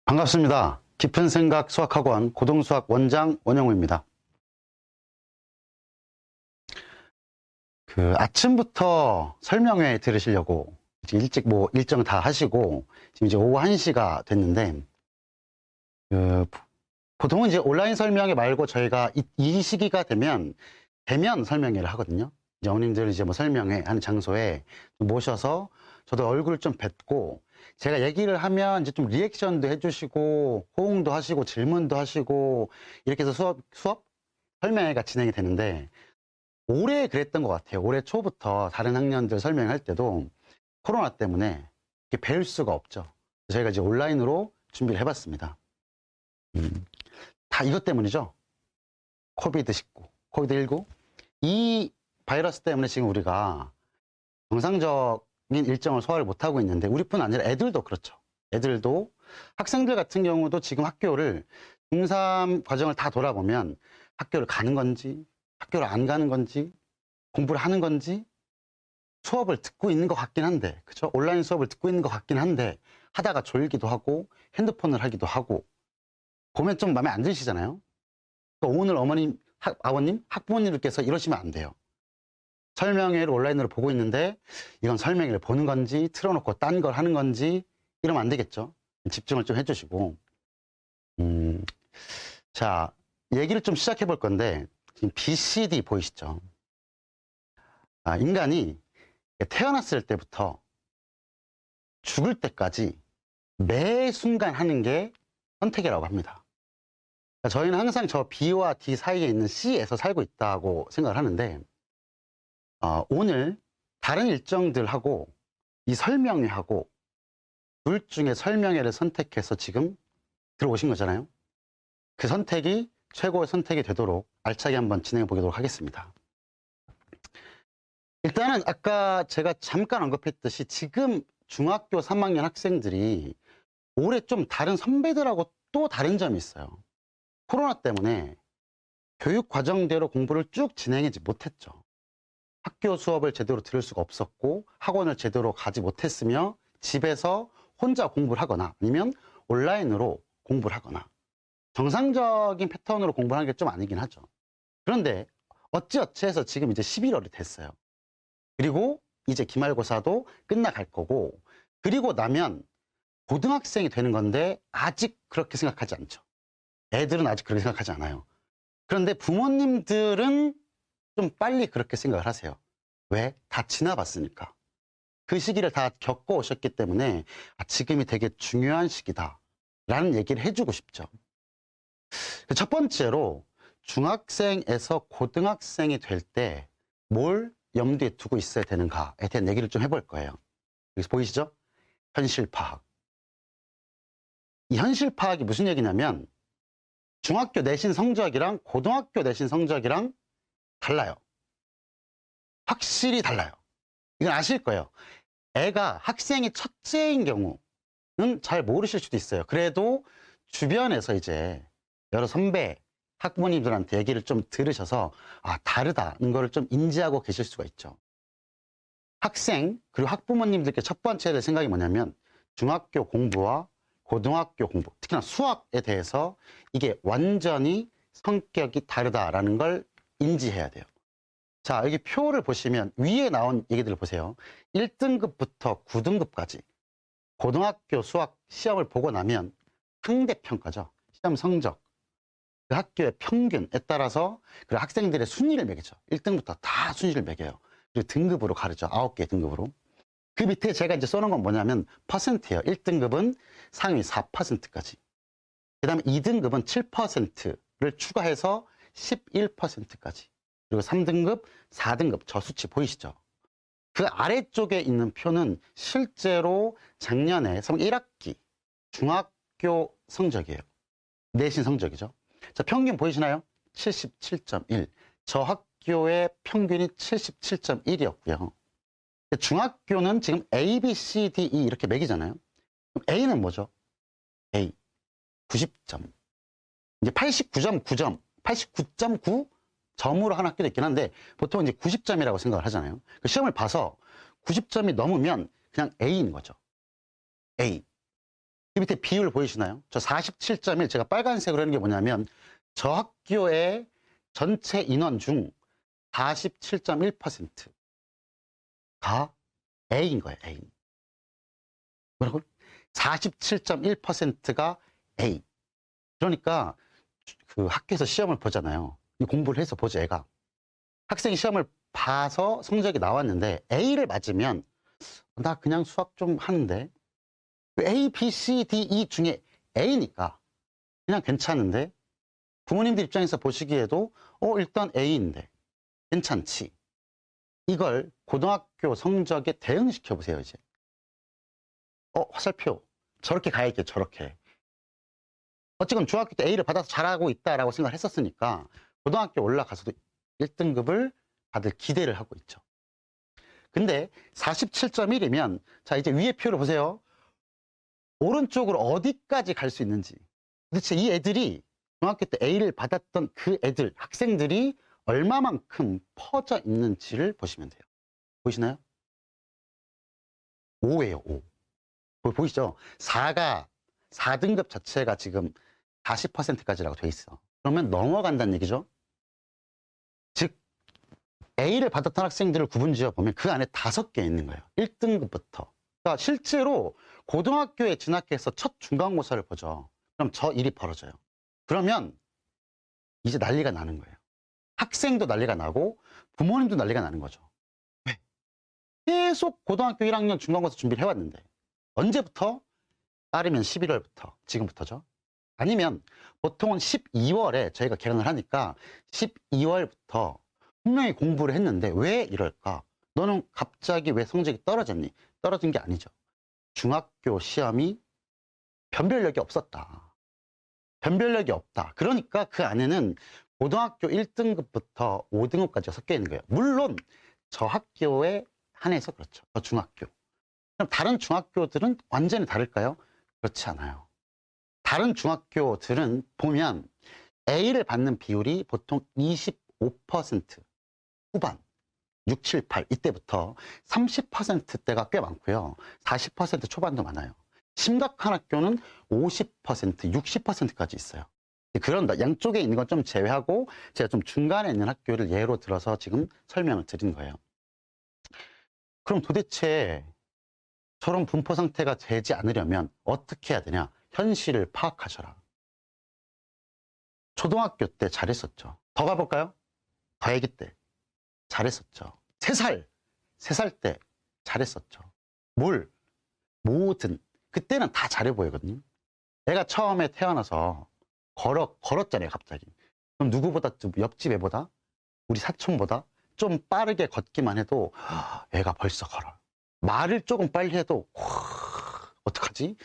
반갑습니다. 깊은 생각 수학학원 고등수학 원장 원영우입니다. 아침부터 설명회 들으시려고 일찍 일정 다 하시고 지금 이제 오후 1시가 됐는데 보통은 이제 온라인 설명회 말고 저희가 이 시기가 되면 대면 설명회를 하거든요. 이제 어머님들 이제 설명회 하는 장소에 모셔서 저도 얼굴 좀 뵙고 제가 얘기를 하면 이제 좀 리액션도 해주시고 호응도 하시고 질문도 하시고 이렇게 해서 수업 설명회가 진행이 되는데 올해 그랬던 것 같아요. 올해 초부터 다른 학년들 설명할 때도 코로나 때문에 뵐 수가 없죠. 저희가 이제 온라인으로 준비를 해봤습니다. 다 이것 때문이죠. 코비드-19, 코비드-19. 이 바이러스 때문에 지금 우리가 정상적인 일정을 소화를 못하고 있는데 우리뿐 아니라 애들도 그렇죠. 애들도 학생들 같은 경우도 지금 학교를 중3 과정을 다 돌아보면 학교를 가는 건지 학교를 안 가는 건지 공부를 하는 건지 수업을 듣고 있는 것 같긴 한데 그렇죠? 온라인 수업을 듣고 있는 것 같긴 한데 하다가 졸기도 하고 핸드폰을 하기도 하고 보면 좀 마음에 안 드시잖아요. 그러니까 오늘 어머님, 아버님, 학부모님들께서 이러시면 안 돼요. 설명회를 온라인으로 보고 있는데 이건 설명회를 보는 건지 틀어놓고 딴 걸 하는 건지 이러면 안 되겠죠. 집중을 좀 해주시고 자, 얘기를 좀 시작해 볼 건데 지금 BCD 보이시죠? 인간이 태어났을 때부터 죽을 때까지 매 순간 하는 게 선택이라고 합니다. 그러니까 저희는 항상 저 B와 D 사이에 있는 C에서 살고 있다고 생각을 하는데 오늘 다른 일정들하고 이 설명회하고 둘 중에 설명회를 선택해서 지금 들어오신 거잖아요. 그 선택이 최고의 선택이 되도록 알차게 한번 진행해 보도록 하겠습니다. 일단은 아까 제가 잠깐 언급했듯이 지금 중학교 3학년 학생들이 올해 좀 다른 선배들하고 또 다른 점이 있어요. 코로나 때문에 교육 과정대로 공부를 쭉 진행하지 못했죠. 학교 수업을 제대로 들을 수가 없었고 학원을 제대로 가지 못했으며 집에서 혼자 공부를 하거나 아니면 온라인으로 공부를 하거나 정상적인 패턴으로 공부하는 게 좀 아니긴 하죠. 그런데 어찌어찌 해서 지금 이제 11월이 됐어요. 그리고 이제 기말고사도 끝나갈 거고 그리고 나면 고등학생이 되는 건데 아직 그렇게 생각하지 않죠. 애들은 아직 그렇게 생각하지 않아요. 그런데 부모님들은 좀 빨리 그렇게 생각을 하세요. 왜? 다 지나봤으니까. 그 시기를 다 겪어 오셨기 때문에 지금이 되게 중요한 시기다 라는 얘기를 해주고 싶죠. 첫 번째로 중학생에서 고등학생이 될 때 뭘 염두에 두고 있어야 되는가에 대한 얘기를 좀 해볼 거예요. 여기서 보이시죠? 현실 파악. 이 현실 파악이 무슨 얘기냐면 중학교 내신 성적이랑 고등학교 내신 성적이랑 달라요. 확실히 달라요. 이건 아실 거예요. 애가 학생이 첫째인 경우는 잘 모르실 수도 있어요. 그래도 주변에서 이제 여러 선배, 학부모님들한테 얘기를 좀 들으셔서 다르다는 거를 좀 인지하고 계실 수가 있죠. 학생 그리고 학부모님들께 첫 번째 될 생각이 뭐냐면 중학교 공부와 고등학교 공부, 특히나 수학에 대해서 이게 완전히 성격이 다르다라는 걸 인지해야 돼요. 자, 여기 표를 보시면 위에 나온 얘기들을 보세요. 1등급부터 9등급까지 고등학교 수학 시험을 보고 나면 상대평가죠. 시험 성적, 그 학교의 평균에 따라서 그 학생들의 순위를 매기죠. 1등부터 다 순위를 매겨요. 그리고 등급으로 가르죠. 9개 등급으로. 그 밑에 제가 이제 써놓은 건 뭐냐면 퍼센트예요. 1등급은 상위 4%까지. 그 다음에 2등급은 7%를 추가해서 11%까지. 그리고 3등급, 4등급 저 수치 보이시죠? 그 아래쪽에 있는 표는 실제로 작년에 1학기 중학교 성적이에요. 내신 성적이죠. 자, 평균 보이시나요? 77.1. 저 학교의 평균이 77.1이었고요. 중학교는 지금 A, B, C, D, E 이렇게 매기잖아요. 그럼 A는 뭐죠? A. 90점. 이제 89.9점, 89.9 점으로 한 학교도 있긴 한데 보통 이제 90점이라고 생각을 하잖아요. 그 시험을 봐서 90점이 넘으면 그냥 A인 거죠. A. 이 밑에 비율 보이시나요? 저 47.1, 제가 빨간색으로 하는 게 뭐냐면 저 학교의 전체 인원 중 47.1%가 A인 거예요. A. 뭐라고? 47.1%가 A. 그러니까 그 학교에서 시험을 보잖아요. 공부를 해서 보죠, 애가. 학생이 시험을 봐서 성적이 나왔는데 A를 맞으면 나 그냥 수학 좀 하는데 A, B, C, D, E 중에 A니까 그냥 괜찮은데 부모님들 입장에서 보시기에도 일단 A인데 괜찮지. 이걸 고등학교 성적에 대응시켜 보세요, 이제. 화살표. 저렇게 가야겠죠, 저렇게. 어쨌건 중학교 때 A를 받아서 잘하고 있다라고 생각을 했었으니까 고등학교 올라가서도 1등급을 받을 기대를 하고 있죠. 근데 47.1이면 자, 이제 위에 표를 보세요. 오른쪽으로 어디까지 갈 수 있는지. 도대체 이 애들이 중학교 때 A를 받았던 그 애들, 학생들이 얼마만큼 퍼져 있는지를 보시면 돼요. 보이시나요? 5예요, 5. 보이시죠? 4등급 자체가 지금 40%까지라고 돼 있어. 그러면 넘어간다는 얘기죠. 즉, A를 받았던 학생들을 구분지어 보면 그 안에 5개 있는 거예요. 1등급부터. 그러니까 실제로 고등학교에 진학해서 첫 중간고사를 보죠. 그럼 저 일이 벌어져요. 그러면 이제 난리가 나는 거예요. 학생도 난리가 나고 부모님도 난리가 나는 거죠. 왜? 계속 고등학교 1학년 중간고사 준비를 해왔는데 언제부터? 빠르면 11월부터, 지금부터죠. 아니면 보통은 12월에 저희가 개강을 하니까 12월부터 분명히 공부를 했는데 왜 이럴까? 너는 갑자기 왜 성적이 떨어졌니? 떨어진 게 아니죠. 중학교 시험이 변별력이 없었다. 변별력이 없다. 그러니까 그 안에는 고등학교 1등급부터 5등급까지 섞여 있는 거예요. 물론 저 학교에 한해서 그렇죠. 저 중학교. 그럼 다른 중학교들은 완전히 다를까요? 그렇지 않아요. 다른 중학교들은 보면 A를 받는 비율이 보통 25% 후반, 6, 7, 8 이때부터 30%대가 꽤 많고요. 40% 초반도 많아요. 심각한 학교는 50%, 60%까지 있어요. 그런 양쪽에 있는 건 좀 제외하고 제가 좀 중간에 있는 학교를 예로 들어서 지금 설명을 드린 거예요. 그럼 도대체 저런 분포 상태가 되지 않으려면 어떻게 해야 되냐? 현실을 파악하셔라. 초등학교 때 잘했었죠. 더 가볼까요? 더 애기 때 잘했었죠. 3살 때 잘했었죠. 뭐든 그때는 다 잘해 보이거든요. 애가 처음에 태어나서 걸었잖아요, 갑자기. 그럼 누구보다, 옆집 애보다, 우리 사촌보다 좀 빠르게 걷기만 해도 애가 벌써 걸어요. 말을 조금 빨리 해도 어떡하지?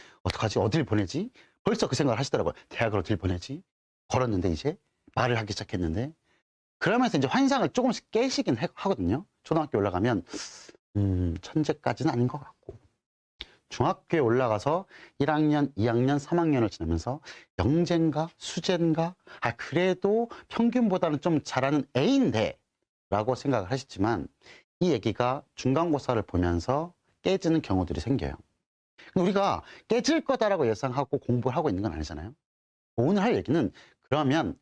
어딜 보내지? 벌써 그 생각을 하시더라고요. 대학을 어딜 보내지? 걸었는데 이제 말을 하기 시작했는데 그러면서 이제 환상을 조금씩 깨시긴 하거든요. 초등학교 올라가면 천재까지는 아닌 것 같고 중학교에 올라가서 1학년, 2학년, 3학년을 지나면서 영재인가 수재인가 그래도 평균보다는 좀 잘하는 A인데 라고 생각을 하시지만 이 얘기가 중간고사를 보면서 깨지는 경우들이 생겨요. 우리가 깨질 거다라고 예상하고 공부를 하고 있는 건 아니잖아요. 오늘 할 얘기는 그러면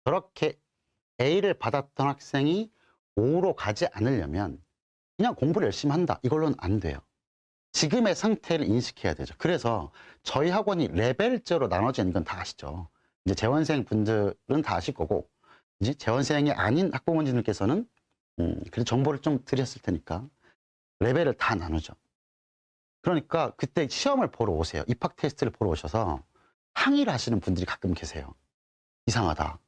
저렇게 A를 받았던 학생이 O로 가지 않으려면 그냥 공부를 열심히 한다. 이걸로는 안 돼요. 지금의 상태를 인식해야 되죠. 그래서 저희 학원이 레벨제로 나눠져 있는 건 다 아시죠. 이제 재원생 분들은 다 아실 거고 이제 재원생이 아닌 학부모님들께서는 그래도 정보를 좀 드렸을 테니까 레벨을 다 나누죠. 그러니까 그때 시험을 보러 오세요. 입학 테스트를 보러 오셔서 항의를 하시는 분들이 가끔 계세요. 이상하다.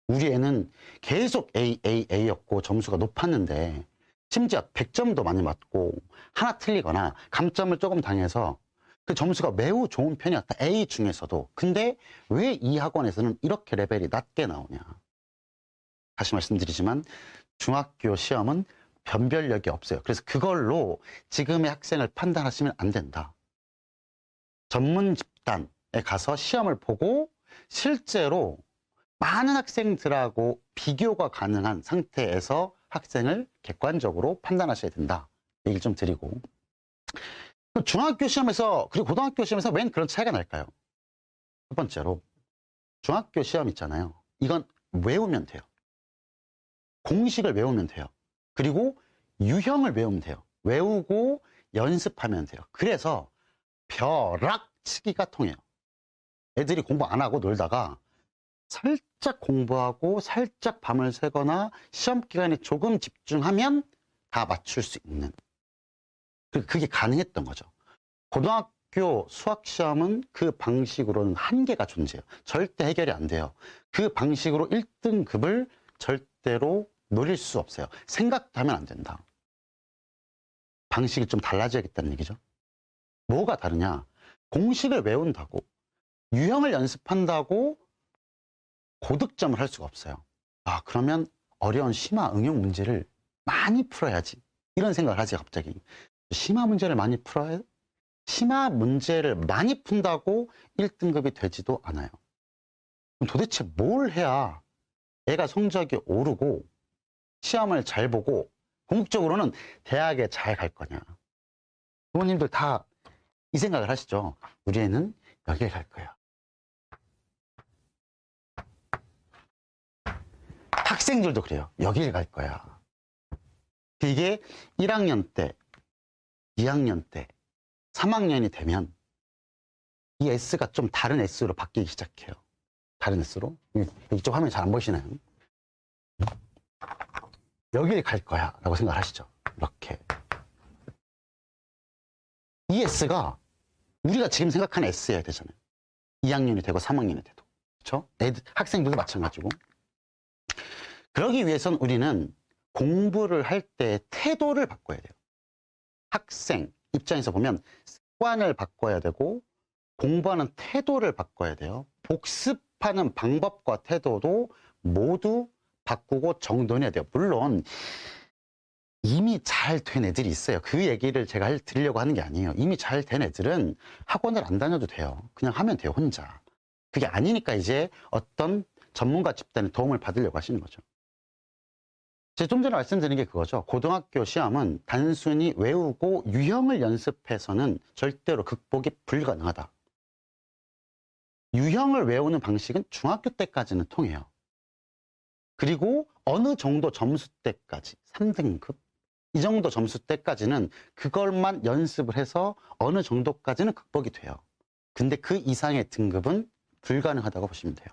우리 애는 계속 A였고 점수가 높았는데 심지어 100점도 많이 맞고 하나 틀리거나 감점을 조금 당해서 그 점수가 매우 좋은 편이었다. A 중에서도. 근데 왜 이 학원에서는 이렇게 레벨이 낮게 나오냐. 다시 말씀드리지만 중학교 시험은 변별력이 없어요. 그래서 그걸로 지금의 학생을 판단하시면 안 된다. 전문 집단에 가서 시험을 보고 실제로 많은 학생들하고 비교가 가능한 상태에서 학생을 객관적으로 판단하셔야 된다. 얘기를 좀 드리고 중학교 시험에서 그리고 고등학교 시험에서 웬 그런 차이가 날까요? 첫 번째로 중학교 시험 있잖아요. 이건 외우면 돼요. 공식을 외우면 돼요. 그리고 유형을 외우면 돼요. 외우고 연습하면 돼요. 그래서 벼락치기가 통해요. 애들이 공부 안 하고 놀다가 살짝 공부하고 살짝 밤을 새거나 시험 기간에 조금 집중하면 다 맞출 수 있는, 그게 가능했던 거죠. 고등학교 수학시험은 그 방식으로는 한계가 존재해요. 절대 해결이 안 돼요. 그 방식으로 1등급을 절대로 노릴 수 없어요. 생각도 하면 안 된다. 방식이 좀 달라져야겠다는 얘기죠. 뭐가 다르냐? 공식을 외운다고, 유형을 연습한다고 고득점을 할 수가 없어요. 아, 그러면 어려운 심화 응용 문제를 많이 풀어야지. 이런 생각을 하지, 갑자기. 심화 문제를 많이 풀어야, 심화 문제를 많이 푼다고 1등급이 되지도 않아요. 그럼 도대체 뭘 해야 애가 성적이 오르고 시험을 잘 보고 궁극적으로는 대학에 잘 갈 거냐? 부모님들 다 이 생각을 하시죠. 우리 애는 여길 갈 거야. 학생들도 그래요. 여길 갈 거야. 이게 1학년 때, 2학년 때, 3학년이 되면 이 S가 좀 다른 S로 바뀌기 시작해요. 다른 S로. 이쪽 화면이 잘 안 보이시나요? 여길 갈 거야 라고 생각하시죠. 이렇게. 이 S가 우리가 지금 생각하는 S여야 되잖아요. 2학년이 되고 3학년이 돼도. 그렇죠? 학생들도 마찬가지고. 그러기 위해선 우리는 공부를 할 때 태도를 바꿔야 돼요. 학생 입장에서 보면 습관을 바꿔야 되고, 공부하는 태도를 바꿔야 돼요. 복습하는 방법과 태도도 모두 바꾸고 정돈해야 돼요. 물론 이미 잘 된 애들이 있어요. 그 얘기를 제가 드리려고 하는 게 아니에요. 이미 잘 된 애들은 학원을 안 다녀도 돼요. 그냥 하면 돼요, 혼자. 그게 아니니까 이제 어떤 전문가 집단의 도움을 받으려고 하시는 거죠. 제가 좀 전에 말씀드린 게 그거죠. 고등학교 시험은 단순히 외우고 유형을 연습해서는 절대로 극복이 불가능하다. 유형을 외우는 방식은 중학교 때까지는 통해요. 그리고 어느 정도 점수 때까지, 3등급, 이 정도 점수 때까지는 그걸만 연습을 해서 어느 정도까지는 극복이 돼요. 근데 그 이상의 등급은 불가능하다고 보시면 돼요.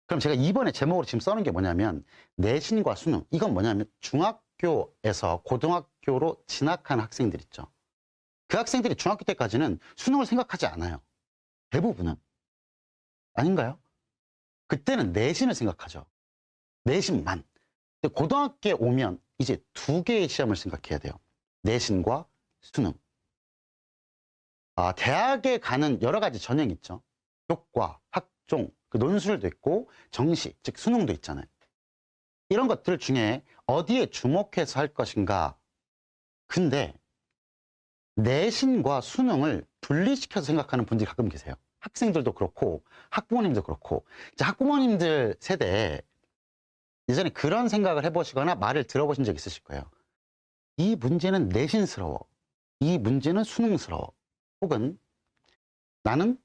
그럼 제가 이번에 제목으로 지금 써놓은 게 뭐냐면, 내신과 수능. 이건 뭐냐면 중학교에서 고등학교로 진학한 학생들 있죠. 그 학생들이 중학교 때까지는 수능을 생각하지 않아요. 대부분은. 아닌가요? 그때는 내신을 생각하죠. 내신만. 근데 고등학교에 오면 이제 2개의 시험을 생각해야 돼요. 내신과 수능. 대학에 가는 여러 가지 전형이 있죠. 교과, 학종, 그 논술도 있고 정시, 즉 수능도 있잖아요. 이런 것들 중에 어디에 주목해서 할 것인가. 근데 내신과 수능을 분리시켜서 생각하는 분들이 가끔 계세요. 학생들도 그렇고 학부모님도 그렇고. 이제 학부모님들 세대에 예전에 그런 생각을 해보시거나 말을 들어보신 적 있으실 거예요. 이 문제는 내신스러워. 이 문제는 수능스러워. 혹은 나는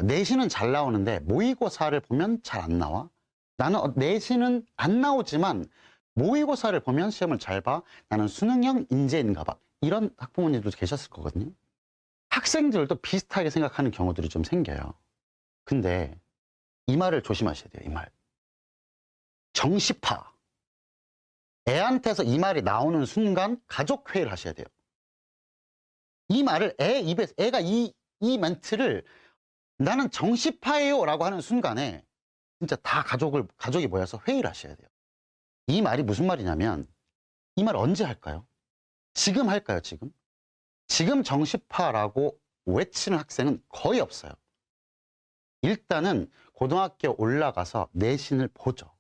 내신은 잘 나오는데 모의고사를 보면 잘 안 나와. 나는 내신은 안 나오지만 모의고사를 보면 시험을 잘 봐. 나는 수능형 인재인가 봐. 이런 학부모님들도 계셨을 거거든요. 학생들도 비슷하게 생각하는 경우들이 좀 생겨요. 근데 이 말을 조심하셔야 돼요. 이 말. 정시파. 애한테서 이 말이 나오는 순간 가족회의를 하셔야 돼요. 이 말을 애 입에서, 애가 이 멘트를 나는 정시파예요 라고 하는 순간에 진짜 다 가족이 모여서 회의를 하셔야 돼요. 이 말이 무슨 말이냐면, 이 말 언제 할까요? 지금 할까요, 지금? 지금 정시파라고 외치는 학생은 거의 없어요. 일단은 고등학교 올라가서 내신을 보죠.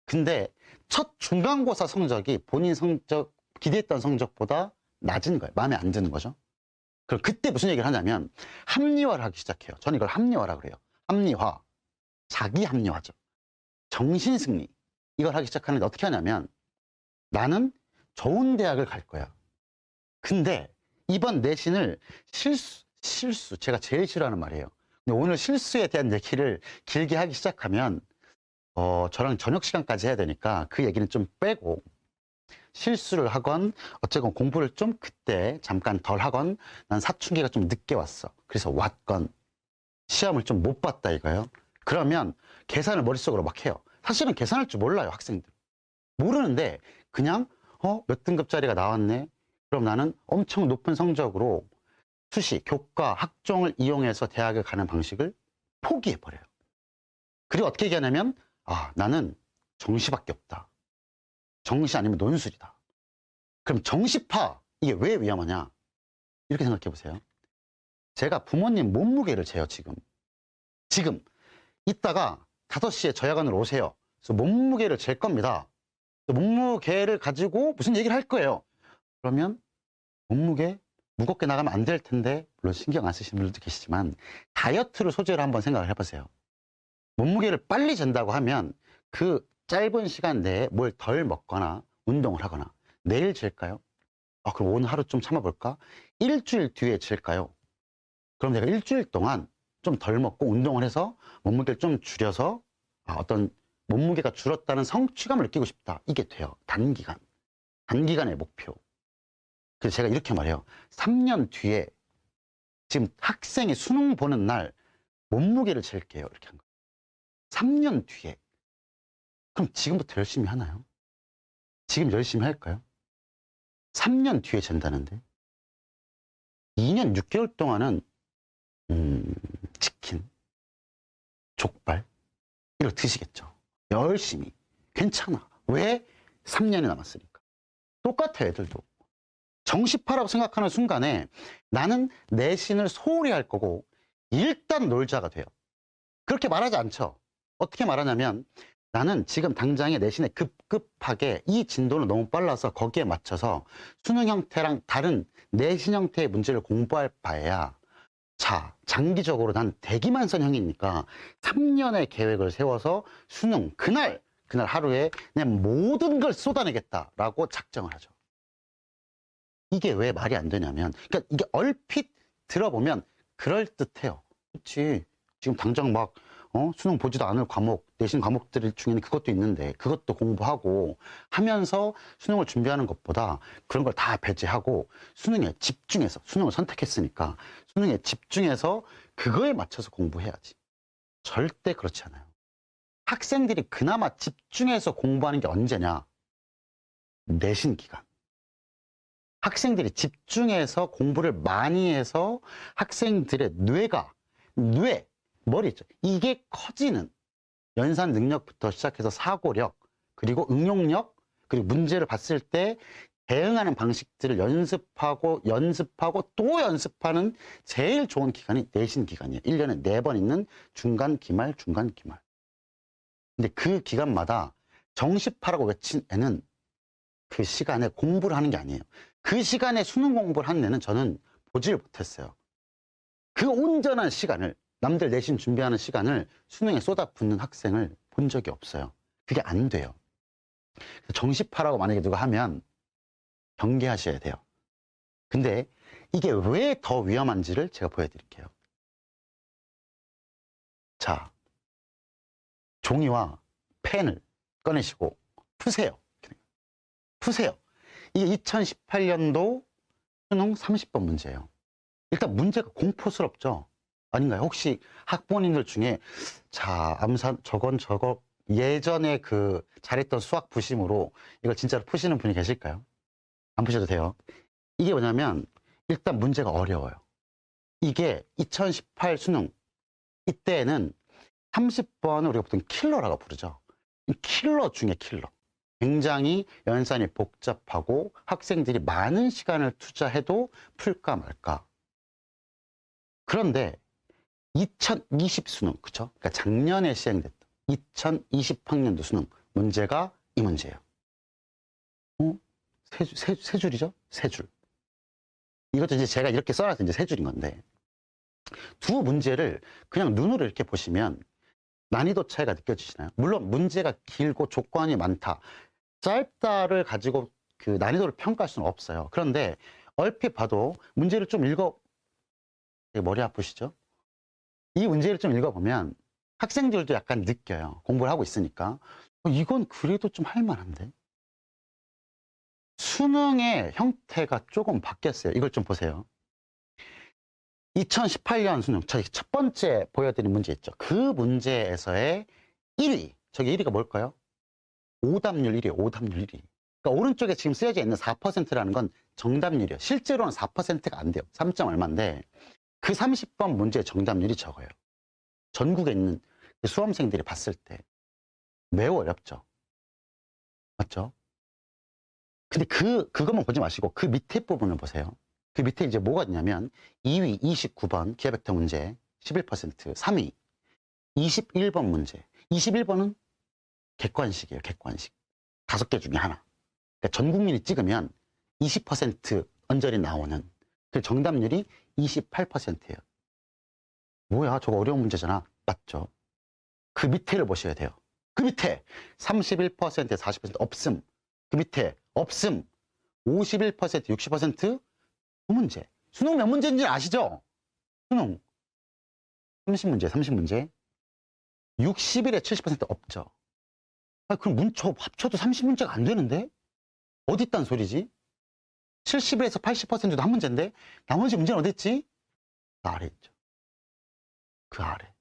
근데 첫 중간고사 성적이 본인 성적, 기대했던 성적보다 낮은 거예요. 마음에 안 드는 거죠. 그럼 그때 무슨 얘기를 하냐면 합리화를 하기 시작해요. 저는 이걸 합리화라고 그래요. 합리화, 자기 합리화죠. 정신승리, 이걸 하기 시작하는데 어떻게 하냐면, 나는 좋은 대학을 갈 거야. 근데 이번 내신을 실수, 제가 제일 싫어하는 말이에요. 근데 오늘 실수에 대한 얘기를 길게 하기 시작하면, 저랑 저녁 시간까지 해야 되니까 그 얘기는 좀 빼고, 실수를 하건, 어쨌건 공부를 좀 그때 잠깐 덜 하건, 난 사춘기가 좀 늦게 왔어. 그래서 왔건, 시험을 좀 못 봤다 이거예요. 그러면 계산을 머릿속으로 막 해요. 사실은 계산할 줄 몰라요, 학생들. 모르는데, 그냥, 몇 등급짜리가 나왔네? 그럼 나는 엄청 높은 성적으로 수시, 교과, 학종을 이용해서 대학을 가는 방식을 포기해버려요. 그리고 어떻게 얘기하냐면, 나는 정시밖에 없다. 정시 아니면 논술이다. 그럼 정시파, 이게 왜 위험하냐? 이렇게 생각해 보세요. 제가 부모님 몸무게를 재요, 지금. 이따가 5시에 저야간으로 오세요. 그래서 몸무게를 잴 겁니다. 몸무게를 가지고 무슨 얘기를 할 거예요. 그러면 몸무게 무겁게 나가면 안 될 텐데, 물론 신경 안 쓰시는 분들도 계시지만, 다이어트를 소재로 한번 생각을 해보세요. 몸무게를 빨리 잰다고 하면 그 짧은 시간 내에 뭘 덜 먹거나 운동을 하거나, 내일 잴까요? 그럼 오늘 하루 좀 참아볼까? 일주일 뒤에 잴까요? 그럼 내가 일주일 동안 좀 덜 먹고 운동을 해서 몸무게를 좀 줄여서 어떤 몸무게가 줄었다는 성취감을 느끼고 싶다. 이게 돼요. 단기간의 목표. 그래서 제가 이렇게 말해요. 3년 뒤에 지금 학생이 수능 보는 날 몸무게를 잴게요. 이렇게 한 거예요. 3년 뒤에. 그럼 지금부터 열심히 하나요? 지금 열심히 할까요? 3년 뒤에 잰다는데. 2년 6개월 동안은 치킨, 족발 이거 드시겠죠. 열심히. 괜찮아. 왜? 3년이 남았으니까. 똑같아요, 애들도. 정시파라고 생각하는 순간에 나는 내신을 소홀히 할 거고 일단 놀자가 돼요. 그렇게 말하지 않죠. 어떻게 말하냐면, 나는 지금 당장에 내신에 급급하게 이 진도는 너무 빨라서 거기에 맞춰서 수능 형태랑 다른 내신 형태의 문제를 공부할 바에야, 자, 장기적으로 난 대기만선형이니까 3년의 계획을 세워서 수능 그날 하루에 그냥 모든 걸 쏟아내겠다라고 작정을 하죠. 이게 왜 말이 안 되냐면, 그러니까 이게 얼핏 들어보면 그럴듯해요. 그렇지. 지금 당장 막 수능 보지도 않을 과목, 내신 과목들 중에는 그것도 있는데 그것도 공부하고 하면서 수능을 준비하는 것보다 그런 걸 다 배제하고 수능에 집중해서, 수능을 선택했으니까 수능에 집중해서 그거에 맞춰서 공부해야지. 절대 그렇지 않아요. 학생들이 그나마 집중해서 공부하는 게 언제냐? 내신 기간. 학생들이 집중해서 공부를 많이 해서 학생들의 머리 있죠. 이게 커지는 연산 능력부터 시작해서 사고력, 그리고 응용력, 그리고 문제를 봤을 때 대응하는 방식들을 연습하고 또 연습하는 제일 좋은 기간이 내신 기간이에요. 1년에 4번 있는 중간, 기말. 근데 그 기간마다 정시파라고 외친 애는 그 시간에 공부를 하는 게 아니에요. 그 시간에 수능 공부를 한 애는 저는 보질 못했어요. 그 온전한 시간을, 남들 내신 준비하는 시간을 수능에 쏟아붓는 학생을 본 적이 없어요. 그게 안 돼요. 정시파라고 만약에 누가 하면 경계하셔야 돼요. 근데 이게 왜 더 위험한지를 제가 보여드릴게요. 자, 종이와 펜을 꺼내시고 푸세요. 이게 2018년도 수능 30번 문제예요. 일단 문제가 공포스럽죠? 아닌가요? 혹시 학부모님들 중에, 자, 저거 예전에 그 잘했던 수학 부심으로 이걸 진짜로 푸시는 분이 계실까요? 안 푸셔도 돼요. 이게 뭐냐면, 일단 문제가 어려워요. 이게 2018 수능, 이때에는 30번을 우리가 보통 킬러라고 부르죠. 킬러 중에 킬러. 굉장히 연산이 복잡하고 학생들이 많은 시간을 투자해도 풀까 말까. 그런데 2020 수능, 그쵸? 그러니까 작년에 시행됐던 2020학년도 수능 문제가 이 문제예요. 세 줄이죠? 세 줄. 이것도 이제 제가 이렇게 써놔서 이제 세 줄인 건데, 두 문제를 그냥 눈으로 이렇게 보시면 난이도 차이가 느껴지시나요? 물론 문제가 길고 조건이 많다, 짧다를 가지고 그 난이도를 평가할 수는 없어요. 그런데 얼핏 봐도 문제를 좀 머리 아프시죠? 이 문제를 좀 읽어보면 학생들도 약간 느껴요. 공부를 하고 있으니까. 이건 그래도 좀 할만한데? 수능의 형태가 조금 바뀌었어요. 이걸 좀 보세요. 2018년 수능, 저희 첫 번째 보여드린 문제 있죠. 그 문제에서의 1위, 저기 1위가 뭘까요? 오답률 1위, 오답률 1위. 그러니까 오른쪽에 지금 쓰여져 있는 4%라는 건 정답률이에요. 실제로는 4%가 안 돼요. 3점 얼마인데 그 30번 문제의 정답률이 적어요. 전국에 있는 수험생들이 봤을 때 매우 어렵죠. 맞죠? 근데 그것만 보지 마시고 그 밑에 부분을 보세요. 그 밑에 이제 뭐가 있냐면 2위 29번 기하벡터 문제 11%, 3위 21번 문제. 21번은 객관식이에요. 객관식. 5개 중에 하나. 그러니까 전 국민이 찍으면 20% 언저리 나오는 그 정답률이 28%예요. 뭐야, 저거 어려운 문제잖아. 맞죠? 그 밑에를 보셔야 돼요. 그 밑에 31%, 40% 없음. 그 밑에 없음. 51%, 60% 두 문제. 수능 몇 문제인지 아시죠? 수능 30문제, 30문제. 60일에 70% 없죠. 그럼 문초 합쳐도 30문제가 안 되는데? 어디 있단 소리지? 70에서 80%도 한 문제인데 나머지 문제는 어디 있지? 그 아래 있죠. 그 아래.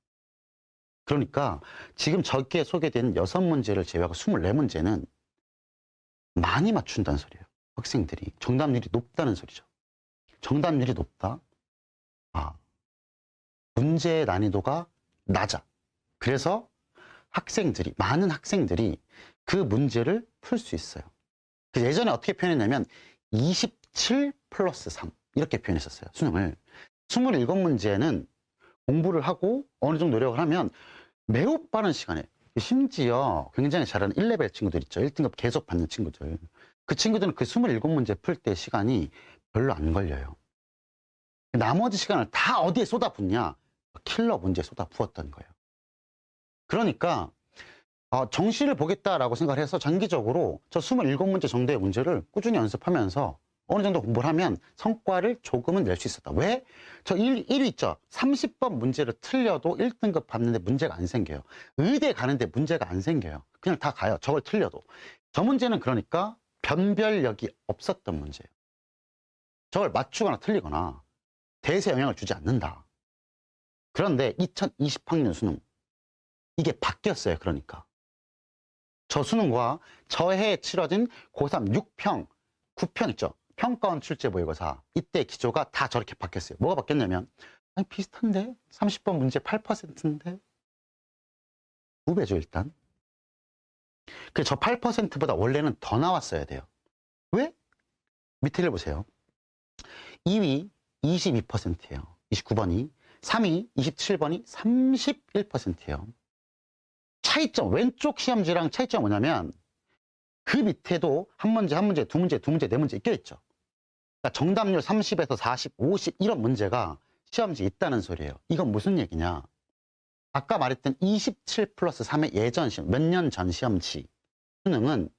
그러니까 지금 저기에 소개된 6문제를 제외하고 24문제는 많이 맞춘다는 소리예요. 학생들이. 정답률이 높다는 소리죠. 정답률이 높다? 아, 문제의 난이도가 낮아. 그래서 많은 학생들이 그 문제를 풀 수 있어요. 예전에 어떻게 표현했냐면 27 플러스 3 이렇게 표현했었어요. 수능을. 27문제는 공부를 하고 어느 정도 노력을 하면 매우 빠른 시간에, 심지어 굉장히 잘하는 1레벨 친구들 있죠. 1등급 계속 받는 친구들. 그 친구들은 그 27문제 풀 때 시간이 별로 안 걸려요. 나머지 시간을 다 어디에 쏟아붓냐? 킬러 문제에 쏟아부었던 거예요. 그러니까 정시를 보겠다라고 생각을 해서 장기적으로 저 27문제 정도의 문제를 꾸준히 연습하면서 어느 정도 공부를 하면 성과를 조금은 낼 수 있었다. 왜? 저 1위 있죠. 30번 문제를 틀려도 1등급 받는데 문제가 안 생겨요. 의대 가는데 문제가 안 생겨요. 그냥 다 가요. 저걸 틀려도. 저 문제는 그러니까 변별력이 없었던 문제예요. 저걸 맞추거나 틀리거나 대세 영향을 주지 않는다. 그런데 2020학년 수능 이게 바뀌었어요. 그러니까 저 수능과 저 해에 치러진 고3 6평, 9평 있죠. 평가원 출제 모의고사 이때 기조가 다 저렇게 바뀌었어요. 뭐가 바뀌었냐면 아니, 비슷한데 30번 문제 8%인데 2배죠 일단. 그래서 저 8%보다 원래는 더 나왔어야 돼요. 왜? 밑에를 보세요. 2위 22%예요. 29번이. 3위 27번이 31%예요. 차이점, 왼쪽 시험지랑 차이점 뭐냐면 그 밑에도 한 문제, 한 문제, 두 문제, 두 문제, 네 문제 껴있죠. 그러니까 정답률 30에서 40, 50 이런 문제가 시험지에 있다는 소리예요. 이건 무슨 얘기냐? 아까 말했던 27 플러스 3의 예전 시험, 몇 년 전 시험지 수능은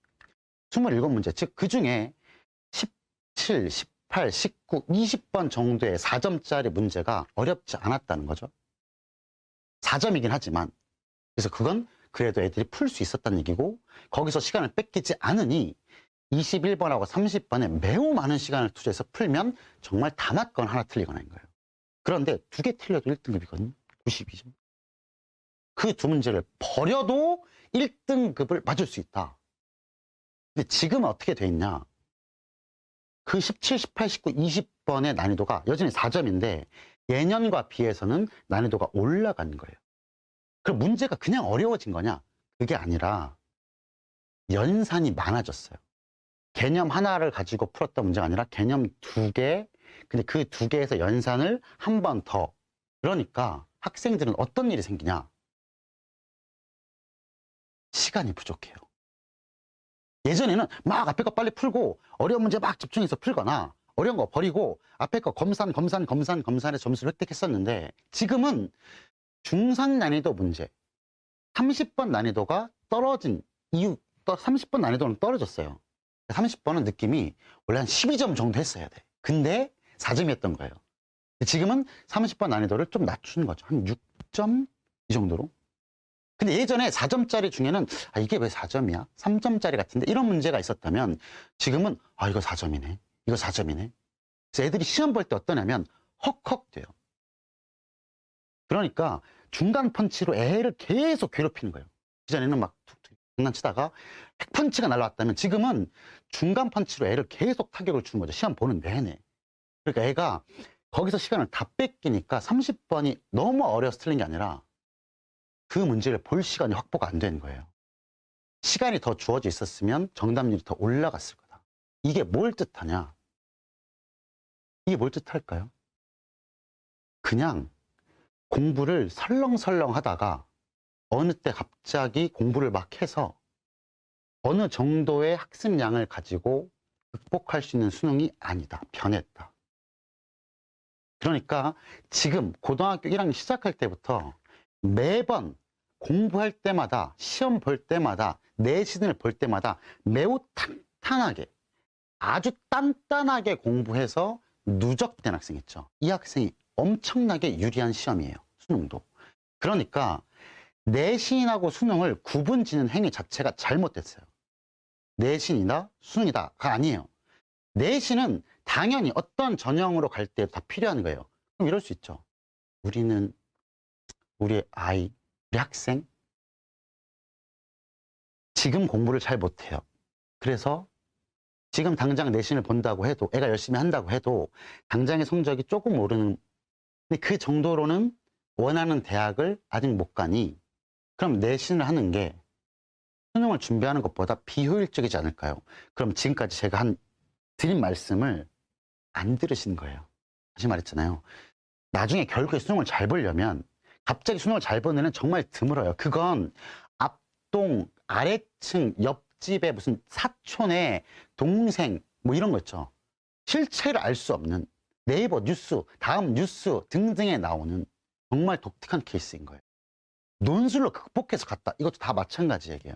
27문제, 즉 그 중에 17, 18, 19, 20번 정도의 4점짜리 문제가 어렵지 않았다는 거죠. 4점이긴 하지만 그래서 그건 그래도 애들이 풀 수 있었다는 얘기고 거기서 시간을 뺏기지 않으니 21번하고 30번에 매우 많은 시간을 투자해서 풀면 정말 다 맞거나 하나 틀리거나인 거예요. 그런데 2개 틀려도 1등급이거든요. 92점. 그 두 문제를 버려도 1등급을 맞을 수 있다. 근데 지금은 어떻게 돼 있냐? 그 17, 18, 19, 20번의 난이도가 여전히 4점인데 예년과 비해서는 난이도가 올라간 거예요. 그럼 문제가 그냥 어려워진 거냐? 그게 아니라 연산이 많아졌어요. 개념 하나를 가지고 풀었던 문제가 아니라 개념 2개, 근데 그 2개에서 연산을 한 번 더. 그러니까 학생들은 어떤 일이 생기냐? 시간이 부족해요. 예전에는 막 앞에 거 빨리 풀고 어려운 문제 막 집중해서 풀거나 어려운 거 버리고 앞에 거 검산에 점수를 획득했었는데 지금은 중상 난이도 문제 30번 난이도가 떨어진 이유, 30번 난이도는 떨어졌어요. 30번은 느낌이 원래 한 12점 정도 했어야 돼. 근데 4점이었던 거예요. 지금은 30번 난이도를 좀 낮추는 거죠. 한 6점 이 정도로. 근데 예전에 4점짜리 중에는 이게 왜 4점이야? 3점짜리 같은데 이런 문제가 있었다면 지금은 이거 4점이네. 이거 4점이네. 그래서 애들이 시험 볼 때 어떠냐면 헉헉 돼요. 그러니까 중간 펀치로 애를 계속 괴롭히는 거예요. 그전에는 막 툭툭 장난치다가 100펀치가 날라왔다면 지금은 중간 펀치로 애를 계속 타격을 주는 거죠. 시험 보는 내내. 그러니까 애가 거기서 시간을 다 뺏기니까 30번이 너무 어려워서 틀린 게 아니라 그 문제를 볼 시간이 확보가 안 되는 거예요. 시간이 더 주어져 있었으면 정답률이 더 올라갔을 거다. 이게 뭘 뜻하냐? 이게 뭘 뜻할까요? 그냥 공부를 설렁설렁 하다가 어느 때 갑자기 공부를 막 해서 어느 정도의 학습량을 가지고 극복할 수 있는 수능이 아니다. 변했다. 그러니까 지금 고등학교 1학년 시작할 때부터 매번 공부할 때마다 시험 볼 때마다 내신을 볼 때마다 매우 탄탄하게 아주 단단하게 공부해서 누적된 학생 있죠. 이 학생이 엄청나게 유리한 시험이에요. 수능도. 그러니까 내신하고 수능을 구분 짓는 행위 자체가 잘못됐어요. 내신이다 수능이다가 아니에요. 내신은 당연히 어떤 전형으로 갈 때 다 필요한 거예요. 그럼 이럴 수 있죠. 우리는 우리 아이, 우리 학생 지금 공부를 잘 못해요. 그래서 지금 당장 내신을 본다고 해도 애가 열심히 한다고 해도 당장의 성적이 조금 오르는 근데 그 정도로는 원하는 대학을 아직 못 가니 그럼 내신을 하는 게 수능을 준비하는 것보다 비효율적이지 않을까요? 그럼 지금까지 제가 드린 말씀을 안 들으신 거예요. 다시 말했잖아요. 나중에 결국에 수능을 잘 보려면 갑자기 수능을 잘 보는 애는 정말 드물어요. 그건 앞동, 아래층, 옆집에 무슨 사촌의 동생 뭐 이런 거 있죠. 실체를 알 수 없는 네이버 뉴스, 다음 뉴스 등등에 나오는 정말 독특한 케이스인 거예요. 논술로 극복해서 갔다. 이것도 다 마찬가지 얘기예요.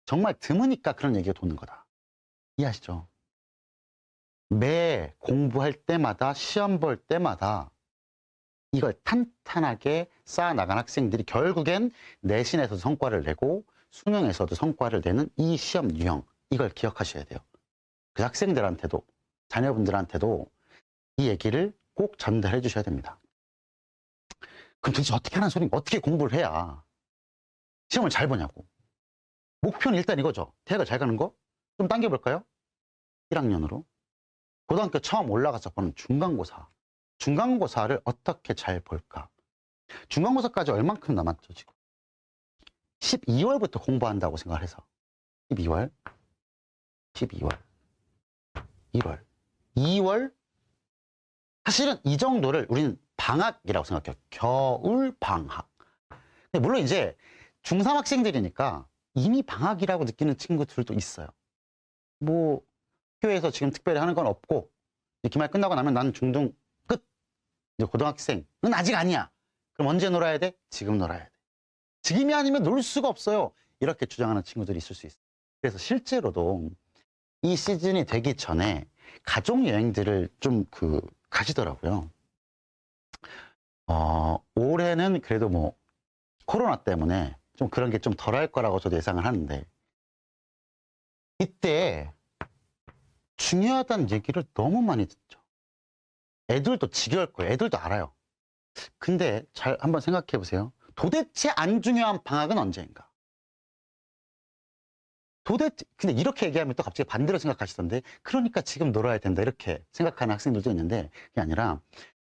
정말 드무니까 그런 얘기가 도는 거다. 이해하시죠? 매 공부할 때마다 시험 볼 때마다 이걸 탄탄하게 쌓아나간 학생들이 결국엔 내신에서도 성과를 내고 수능에서도 성과를 내는 이 시험 유형 이걸 기억하셔야 돼요. 그 학생들한테도 자녀분들한테도 이 얘기를 꼭 전달해 주셔야 됩니다. 그럼 도대체 어떻게 하는 소리인가? 어떻게 공부를 해야 시험을 잘 보냐고. 목표는 일단 이거죠. 대학을 잘 가는 거? 좀 당겨볼까요? 1학년으로. 고등학교 처음 올라가서 보는 중간고사. 중간고사를 어떻게 잘 볼까? 중간고사까지 얼만큼 남았죠, 지금? 12월부터 공부한다고 생각을 해서. 12월, 12월, 1월, 2월. 사실은 이 정도를 우리는 방학이라고 생각해요. 겨울 방학. 물론 이제 중3 학생들이니까 이미 방학이라고 느끼는 친구들도 있어요. 뭐 학교에서 지금 특별히 하는 건 없고 기말 끝나고 나면 나는 중등 끝. 이제 고등학생은 아직 아니야. 그럼 언제 놀아야 돼? 지금 놀아야 돼. 지금이 아니면 놀 수가 없어요. 이렇게 주장하는 친구들이 있을 수 있어요. 그래서 실제로도 이 시즌이 되기 전에 가족 여행들을 좀 가시더라고요. 올해는 그래도 뭐 코로나 때문에 좀 그런 게 좀 덜할 거라고 저도 예상을 하는데 이때 중요하다는 얘기를 너무 많이 듣죠. 애들도 지겨울 거예요. 애들도 알아요. 근데 잘 한번 생각해 보세요. 도대체 안 중요한 방학은 언제인가? 도대체 근데 이렇게 얘기하면 또 갑자기 반대로 생각하시던데 그러니까 지금 놀아야 된다 이렇게 생각하는 학생들도 있는데 그게 아니라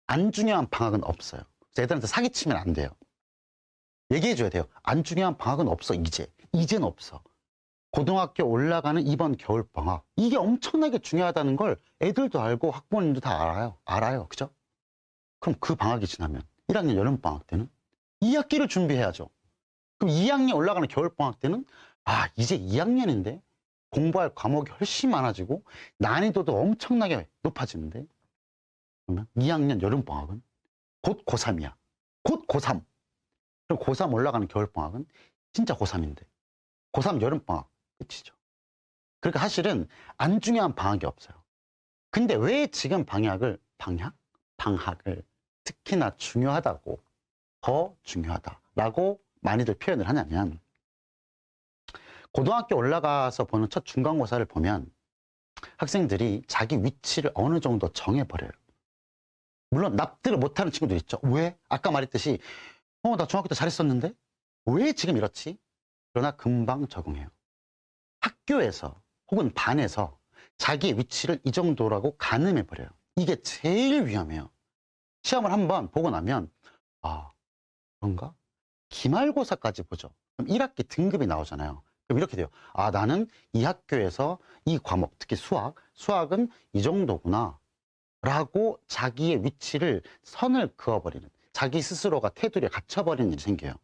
안 중요한 방학은 없어요. 그래서 애들한테 사기치면 안 돼요. 얘기해 줘야 돼요. 안 중요한 방학은 없어. 이제는 없어. 고등학교 올라가는 이번 겨울방학 이게 엄청나게 중요하다는 걸 애들도 알고 학부모님도 다 알아요. 그죠? 그럼 그 방학이 지나면 1학년 여름방학 때는 2학기를 준비해야죠. 그럼 2학년 올라가는 겨울방학 때는 이제 2학년인데 공부할 과목이 훨씬 많아지고 난이도도 엄청나게 높아지는데 그러면 2학년 여름방학은 곧 고3이야. 곧 고3. 그럼 고3 올라가는 겨울방학은 진짜 고3인데 고3 여름방학 끝이죠. 그러니까 사실은 안 중요한 방학이 없어요. 근데 왜 지금 방학을 특히나 중요하다고, 더 중요하다라고 많이들 표현을 하냐면, 고등학교 올라가서 보는 첫 중간고사를 보면 학생들이 자기 위치를 어느 정도 정해버려요. 물론 납득을 못하는 친구들 있죠. 왜? 아까 말했듯이 나 중학교 때 잘했었는데 왜 지금 이렇지? 그러나 금방 적응해요. 학교에서 혹은 반에서 자기의 위치를 이 정도라고 가늠해버려요. 이게 제일 위험해요. 시험을 한번 보고 나면 그런가? 기말고사까지 보죠. 그럼 1학기 등급이 나오잖아요. 그럼 이렇게 돼요. 나는 이 학교에서 이 과목, 특히 수학은 이 정도구나 라고 자기의 위치를 선을 그어버리는, 자기 스스로가 테두리에 갇혀버리는 일이 생겨요.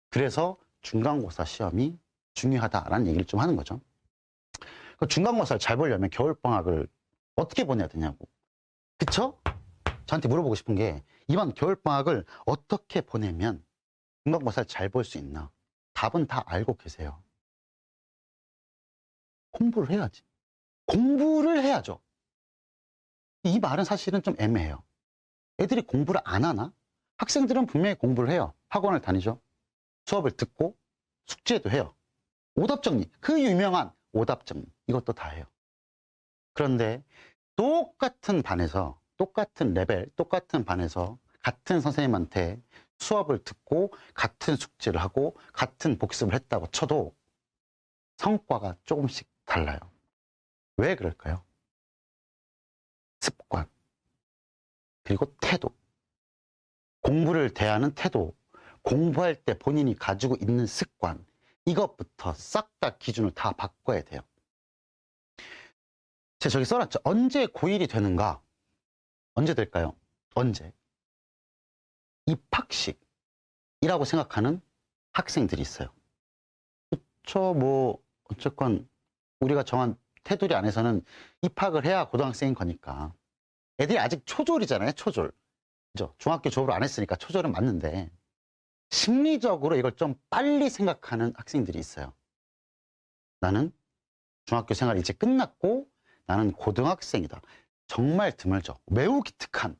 그래서 중간고사 시험이 중요하다라는 얘기를 좀 하는 거죠. 중간고사를 잘 보려면 겨울방학을 어떻게 보내야 되냐고. 그쵸? 저한테 물어보고 싶은 게, 이번 겨울방학을 어떻게 보내면 중간고사를 잘 볼 수 있나? 답은 다 알고 계세요. 공부를 해야지. 공부를 해야죠. 이 말은 사실은 좀 애매해요. 애들이 공부를 안 하나? 학생들은 분명히 공부를 해요. 학원을 다니죠. 수업을 듣고 숙제도 해요. 오답정리, 그 유명한 오답정리, 이것도 다 해요. 그런데 똑같은 반에서, 똑같은 레벨, 똑같은 반에서 같은 선생님한테 수업을 듣고 같은 숙제를 하고 같은 복습을 했다고 쳐도 성과가 조금씩 달라요. 왜 그럴까요? 습관, 그리고 태도, 공부를 대하는 태도, 공부할 때 본인이 가지고 있는 습관, 이것부터 싹 다 기준을 다 바꿔야 돼요. 제가 저기 써놨죠. 언제 고1이 되는가? 언제 될까요? 언제? 입학식이라고 생각하는 학생들이 있어요. 그쵸, 어쨌건 우리가 정한 테두리 안에서는 입학을 해야 고등학생인 거니까. 애들이 아직 초졸이잖아요, 초졸. 그죠? 중학교 졸업을 안 했으니까 초졸은 맞는데, 심리적으로 이걸 좀 빨리 생각하는 학생들이 있어요. 나는 중학교 생활이 이제 끝났고 나는 고등학생이다. 정말 드물죠. 매우 기특한,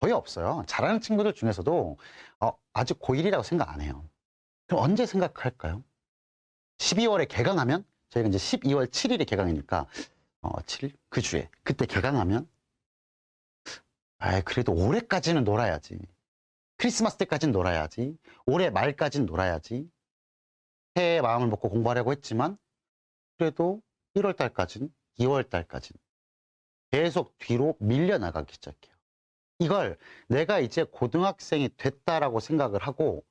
거의 없어요. 잘하는 친구들 중에서도 아직 고1이라고 생각 안 해요. 그럼 언제 생각할까요? 12월에 개강하면, 저희가 이제 12월 7일이 개강이니까 7일? 그 주에 그때 개강하면 그래도 올해까지는 놀아야지. 크리스마스 때까지는 놀아야지. 올해 말까지는 놀아야지. 새해 마음을 먹고 공부하려고 했지만 그래도 1월 달까지는, 2월 달까지는 계속 뒤로 밀려나가기 시작해요. 이걸 내가 이제 고등학생이 됐다라고 생각을 하고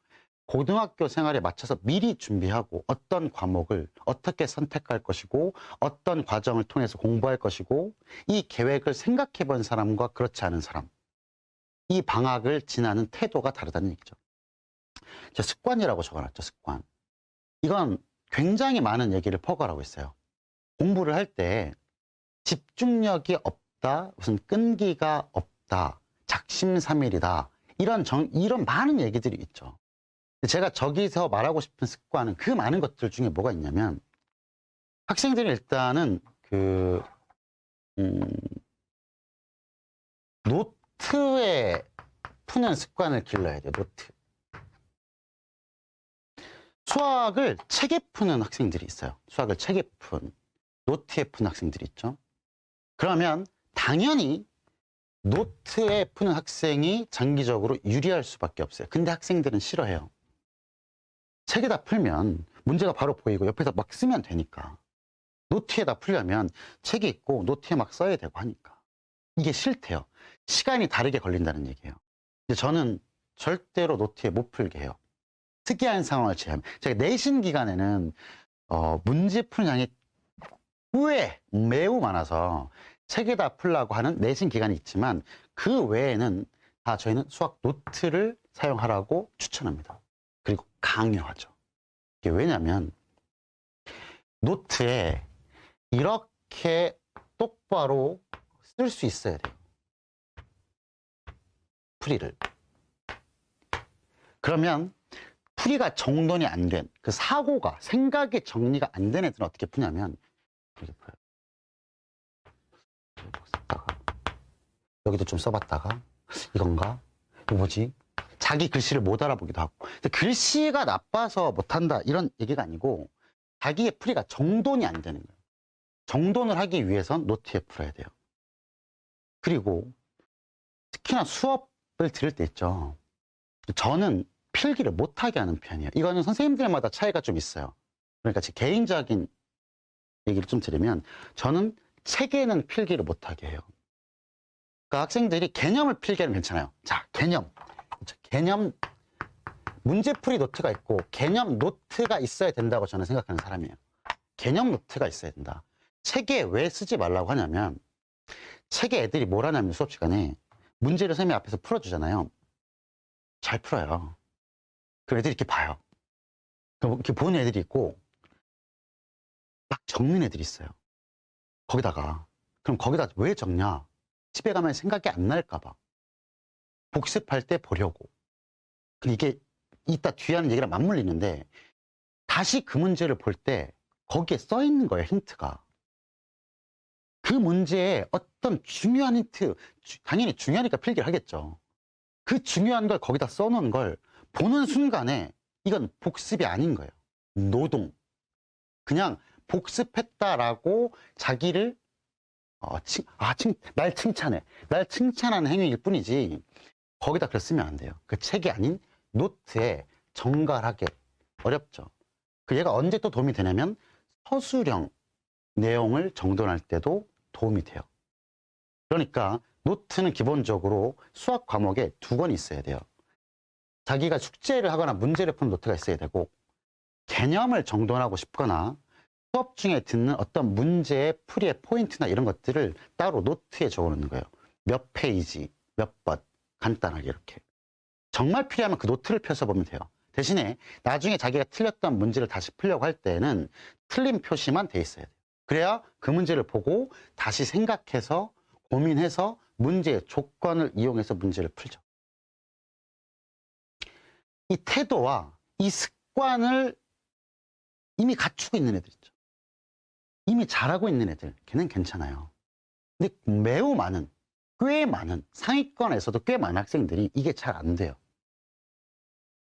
고등학교 생활에 맞춰서 미리 준비하고 어떤 과목을 어떻게 선택할 것이고 어떤 과정을 통해서 공부할 것이고 이 계획을 생각해 본 사람과 그렇지 않은 사람, 이 방학을 지나는 태도가 다르다는 얘기죠. 제가 습관이라고 적어놨죠. 습관. 이건 굉장히 많은 얘기를 포괄하고 있어요. 공부를 할 때 집중력이 없다, 무슨 끈기가 없다, 작심삼일이다, 이런 많은 얘기들이 있죠. 제가 저기서 말하고 싶은 습관은 그 많은 것들 중에 뭐가 있냐면, 학생들이 일단은 노트에 푸는 습관을 길러야 돼요. 노트. 수학을 책에 푸는 학생들이 있어요. 수학을 책에 푼, 노트에 푸는 학생들이 있죠. 그러면 당연히 노트에 푸는 학생이 장기적으로 유리할 수밖에 없어요. 근데 학생들은 싫어해요. 책에다 풀면 문제가 바로 보이고 옆에서 막 쓰면 되니까. 노트에다 풀려면 책이 있고 노트에 막 써야 되고 하니까. 이게 싫대요. 시간이 다르게 걸린다는 얘기예요. 근데 저는 절대로 노트에 못 풀게 해요. 특이한 상황을 제외하면. 제가 내신 기간에는 문제 푸는 양이 매우 많아서 책에다 풀라고 하는 내신 기간이 있지만 그 외에는 다 저희는 수학 노트를 사용하라고 추천합니다. 그리고 강요하죠. 이게 왜냐면 노트에 이렇게 똑바로 쓸 수 있어야 돼요. 풀이를. 그러면 풀이가 정돈이 안 된, 그 사고가, 생각의 정리가 안 된 애들은 어떻게 푸냐면 이렇게 풀어요. 여기도 좀 써봤다가 이건가? 이거 뭐지? 자기 글씨를 못 알아보기도 하고. 근데 글씨가 나빠서 못한다 이런 얘기가 아니고 자기의 풀이가 정돈이 안 되는 거예요. 정돈을 하기 위해선 노트에 풀어야 돼요. 그리고 특히나 수업을 들을 때 있죠. 저는 필기를 못하게 하는 편이에요. 이거는 선생님들마다 차이가 좀 있어요. 그러니까 제 개인적인 얘기를 좀 드리면 저는 책에는 필기를 못하게 해요. 그러니까 학생들이 개념을 필기하면 괜찮아요. 자, 개념 문제풀이 노트가 있고 개념 노트가 있어야 된다고 저는 생각하는 사람이에요. 개념 노트가 있어야 된다. 책에 왜 쓰지 말라고 하냐면 책에 애들이 뭘 하냐면 수업 시간에 문제를 선생님이 앞에서 풀어주잖아요. 잘 풀어요. 그럼 애들이 이렇게 봐요. 그럼 이렇게 보는 애들이 있고 막 적는 애들이 있어요. 거기다가 그럼 거기다 왜 적냐? 집에 가면 생각이 안 날까 봐. 복습할 때 보려고. 근데 이게 이따 뒤에 하는 얘기랑 맞물리는데 다시 그 문제를 볼 때 거기에 써 있는 거예요, 힌트가. 그 문제에 어떤 중요한 힌트, 당연히 중요하니까 필기를 하겠죠. 그 중요한 걸 거기다 써놓은 걸 보는 순간에 이건 복습이 아닌 거예요. 노동. 그냥 복습했다라고 자기를 날 칭찬해. 날 칭찬하는 행위일 뿐이지 거기다 글 쓰면 안 돼요. 그 책이 아닌 노트에 정갈하게. 어렵죠. 그 얘가 언제 또 도움이 되냐면 서술형 내용을 정돈할 때도 도움이 돼요. 그러니까 노트는 기본적으로 수학 과목에 2권 있어야 돼요. 자기가 숙제를 하거나 문제를 푸는 노트가 있어야 되고 개념을 정돈하고 싶거나 수업 중에 듣는 어떤 문제의 풀이의 포인트나 이런 것들을 따로 노트에 적어놓는 거예요. 몇 페이지, 몇 번, 간단하게 이렇게. 정말 필요하면 그 노트를 펴서 보면 돼요. 대신에 나중에 자기가 틀렸던 문제를 다시 풀려고 할 때는 틀린 표시만 돼 있어야 돼요. 그래야 그 문제를 보고 다시 생각해서 고민해서 문제의 조건을 이용해서 문제를 풀죠. 이 태도와 이 습관을 이미 갖추고 있는 애들 있죠. 이미 잘하고 있는 애들, 걔는 괜찮아요. 근데 매우 많은, 꽤 많은, 상위권에서도 꽤 많은 학생들이 이게 잘 안 돼요.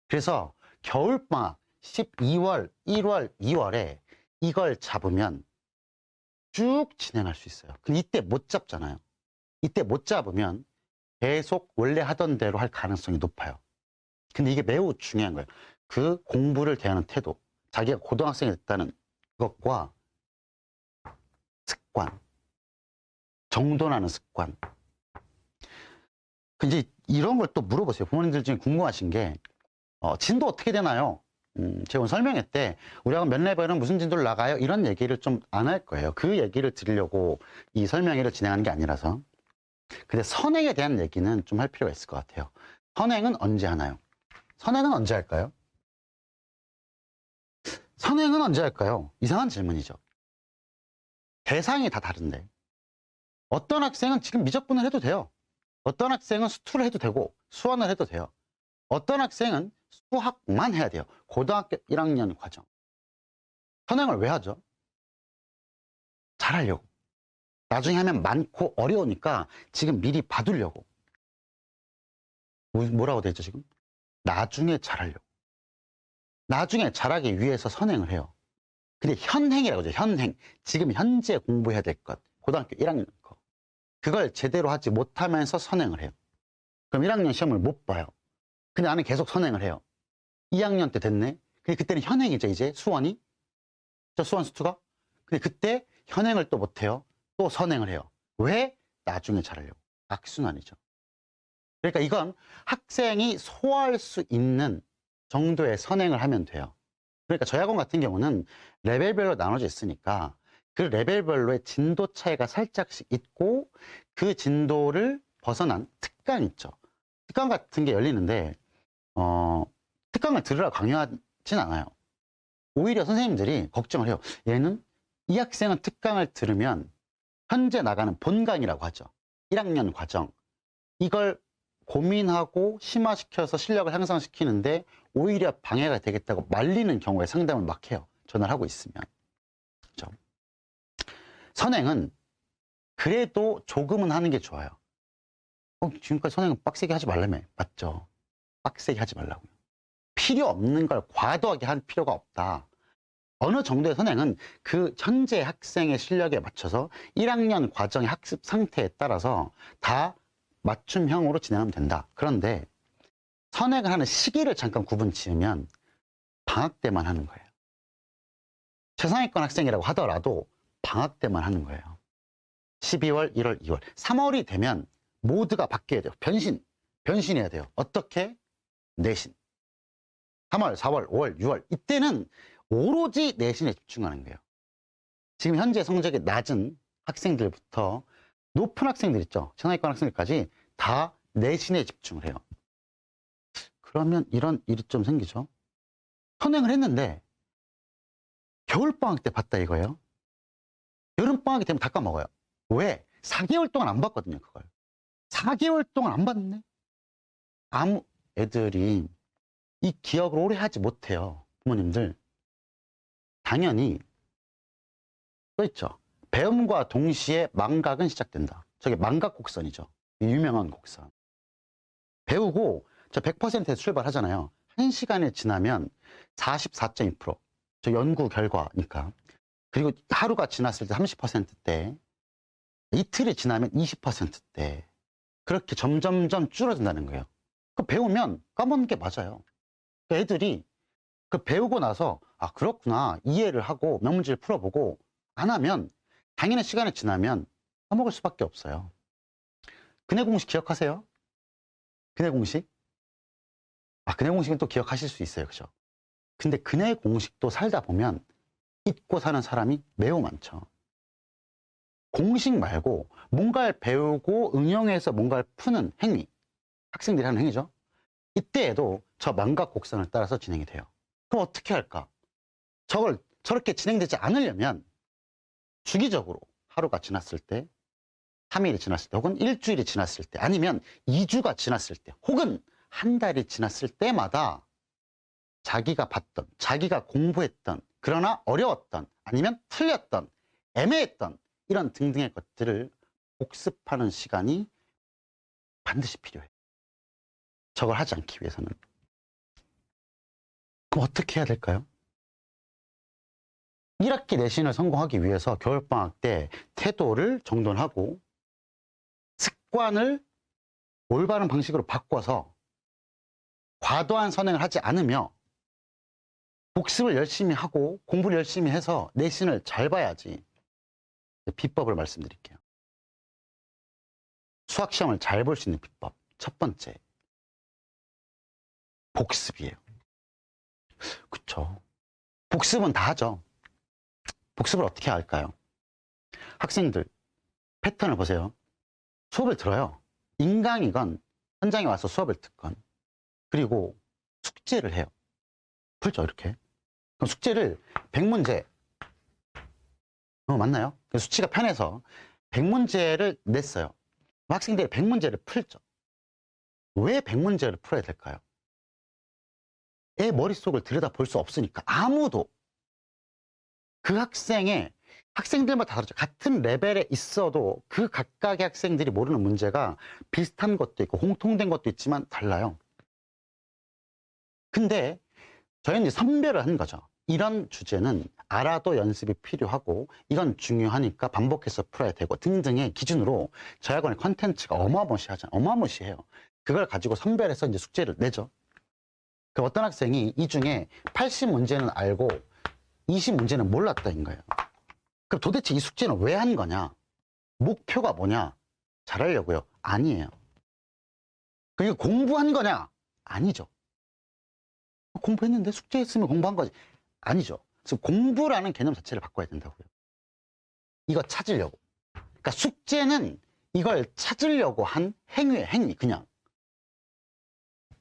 그래서 겨울방학 12월, 1월, 2월에 이걸 잡으면 쭉 진행할 수 있어요. 근데 이때 못 잡잖아요. 이때 못 잡으면 계속 원래 하던 대로 할 가능성이 높아요. 근데 이게 매우 중요한 거예요. 그 공부를 대하는 태도, 자기가 고등학생이 됐다는 것과 습관, 정돈하는 습관. 이제 이런 걸 또 물어보세요. 부모님들 중에 궁금하신 게 진도 어떻게 되나요? 제가 오늘 설명회 때 우리 학원 몇 레벨은 무슨 진도를 나가요? 이런 얘기를 좀 안 할 거예요. 그 얘기를 드리려고 이 설명회를 진행하는 게 아니라서. 근데 선행에 대한 얘기는 좀 할 필요가 있을 것 같아요. 선행은 언제 하나요? 선행은 언제 할까요? 선행은 언제 할까요? 이상한 질문이죠. 대상이 다 다른데 어떤 학생은 지금 미적분을 해도 돼요. 어떤 학생은 수투를 해도 되고 수원을 해도 돼요. 어떤 학생은 수학만 해야 돼요. 고등학교 1학년 과정. 선행을 왜 하죠? 잘하려고. 나중에 하면 많고 어려우니까 지금 미리 봐두려고. 뭐라고 돼 있죠 지금? 나중에 잘하려고. 나중에 잘하기 위해서 선행을 해요. 근데 현행이라고 하죠. 현행. 지금 현재 공부해야 될 것. 고등학교 1학년 거. 그걸 제대로 하지 못하면서 선행을 해요. 그럼 1학년 시험을 못 봐요. 근데 나는 계속 선행을 해요. 2학년 때 됐네. 근데 그때는 현행이죠. 이제 수원이. 저 수원 수투가. 근데 그때 현행을 또 못해요. 또 선행을 해요. 왜? 나중에 잘하려고. 악순환이죠. 그러니까 이건 학생이 소화할 수 있는 정도의 선행을 하면 돼요. 그러니까 저희 학원 같은 경우는 레벨별로 나눠져 있으니까 그 레벨별로의 진도 차이가 살짝씩 있고 그 진도를 벗어난 특강 있죠. 특강 같은 게 열리는데 특강을 들으라 강요하진 않아요. 오히려 선생님들이 걱정을 해요. 얘는 이 학생은 특강을 들으면 현재 나가는 본강이라고 하죠. 1학년 과정. 이걸 고민하고 심화시켜서 실력을 향상시키는데 오히려 방해가 되겠다고 말리는 경우에 상담을 막 해요. 전화를 하고 있으면. 그렇죠? 선행은 그래도 조금은 하는 게 좋아요. 지금까지 선행은 빡세게 하지 말라며. 맞죠? 빡세게 하지 말라고요. 필요 없는 걸 과도하게 할 필요가 없다. 어느 정도의 선행은 그 현재 학생의 실력에 맞춰서 1학년 과정의 학습 상태에 따라서 다 맞춤형으로 진행하면 된다. 그런데 선행을 하는 시기를 잠깐 구분 지으면 방학 때만 하는 거예요. 최상위권 학생이라고 하더라도 방학 때만 하는 거예요. 12월, 1월, 2월. 3월이 되면 모두가 바뀌어야 돼요. 변신해야 돼요. 어떻게? 내신. 3월, 4월, 5월, 6월. 이때는 오로지 내신에 집중하는 거예요. 지금 현재 성적이 낮은 학생들부터 높은 학생들 있죠. 최상위권 학생들까지 다 내신에 집중을 해요. 그러면 이런 일이 좀 생기죠. 선행을 했는데 겨울방학 때 봤다 이거예요. 여름방학이 되면 다 까먹어요. 왜? 4개월 동안 안 봤거든요, 그걸. 4개월 동안 안 봤네? 아무 애들이 이 기억을 오래 하지 못해요. 부모님들. 당연히 써있죠. 배움과 동시에 망각은 시작된다. 저게 망각 곡선이죠. 유명한 곡선. 배우고 저 100%에서 출발하잖아요. 1시간이 지나면 44.2%. 저 연구 결과니까. 그리고 하루가 지났을 때 30%대, 이틀이 지나면 20%대. 그렇게 점점점 줄어든다는 거예요. 그 배우면 까먹는 게 맞아요. 그 애들이 그 배우고 나서 아 그렇구나 이해를 하고 명문지를 풀어보고 안 하면 당연히 시간이 지나면 까먹을 수밖에 없어요. 근해 공식 기억하세요? 근해 공식? 근해 공식은 또 기억하실 수 있어요. 그죠? 근데 근해 공식도 살다 보면 잊고 사는 사람이 매우 많죠. 공식 말고 뭔가를 배우고 응용해서 뭔가를 푸는 행위, 학생들이 하는 행위죠. 이때에도 저 망각 곡선을 따라서 진행이 돼요. 그럼 어떻게 할까? 저렇게 진행되지 않으려면 주기적으로 하루가 지났을 때, 3일이 지났을 때, 혹은 일주일이 지났을 때, 아니면 2주가 지났을 때, 혹은 한 달이 지났을 때마다 자기가 봤던, 자기가 공부했던, 그러나 어려웠던, 아니면 틀렸던, 애매했던 이런 등등의 것들을 복습하는 시간이 반드시 필요해요. 저걸 하지 않기 위해서는. 그럼 어떻게 해야 될까요? 1학기 내신을 성공하기 위해서 겨울방학 때 태도를 정돈하고 습관을 올바른 방식으로 바꿔서 과도한 선행을 하지 않으며 복습을 열심히 하고 공부를 열심히 해서 내신을 잘 봐야지. 비법을 말씀드릴게요. 수학시험을 잘 볼 수 있는 비법. 첫 번째, 복습이에요. 그쵸. 복습은 다 하죠. 복습을 어떻게 할까요? 학생들 패턴을 보세요. 수업을 들어요. 인강이건 현장에 와서 수업을 듣건, 그리고 숙제를 해요. 풀죠, 이렇게. 그럼 숙제를 100문제, 맞나요? 수치가 편해서 100문제를 냈어요. 학생들이 100문제를 풀죠. 왜 100문제를 풀어야 될까요? 애 머릿속을 들여다볼 수 없으니까. 아무도 그 학생들마다 다르죠. 같은 레벨에 있어도 그 각각의 학생들이 모르는 문제가 비슷한 것도 있고 공통된 것도 있지만 달라요. 근데 저희는 이제 선별을 한 거죠. 이런 주제는 알아도 연습이 필요하고 이건 중요하니까 반복해서 풀어야 되고 등등의 기준으로 저희 학원의 컨텐츠가 어마무시하잖아요. 어마무시해요. 그걸 가지고 선별해서 이제 숙제를 내죠. 그 어떤 학생이 이 중에 80문제는 알고 20문제는 몰랐다인 거예요. 그럼 도대체 이 숙제는 왜 한 거냐? 목표가 뭐냐? 잘하려고요? 아니에요. 그리고 공부한 거냐? 아니죠. 공부했는데 숙제했으면 공부한 거지. 아니죠. 그래서 공부라는 개념 자체를 바꿔야 된다고요. 이거 찾으려고. 그러니까 숙제는 이걸 찾으려고 한 행위예요. 행위 그냥.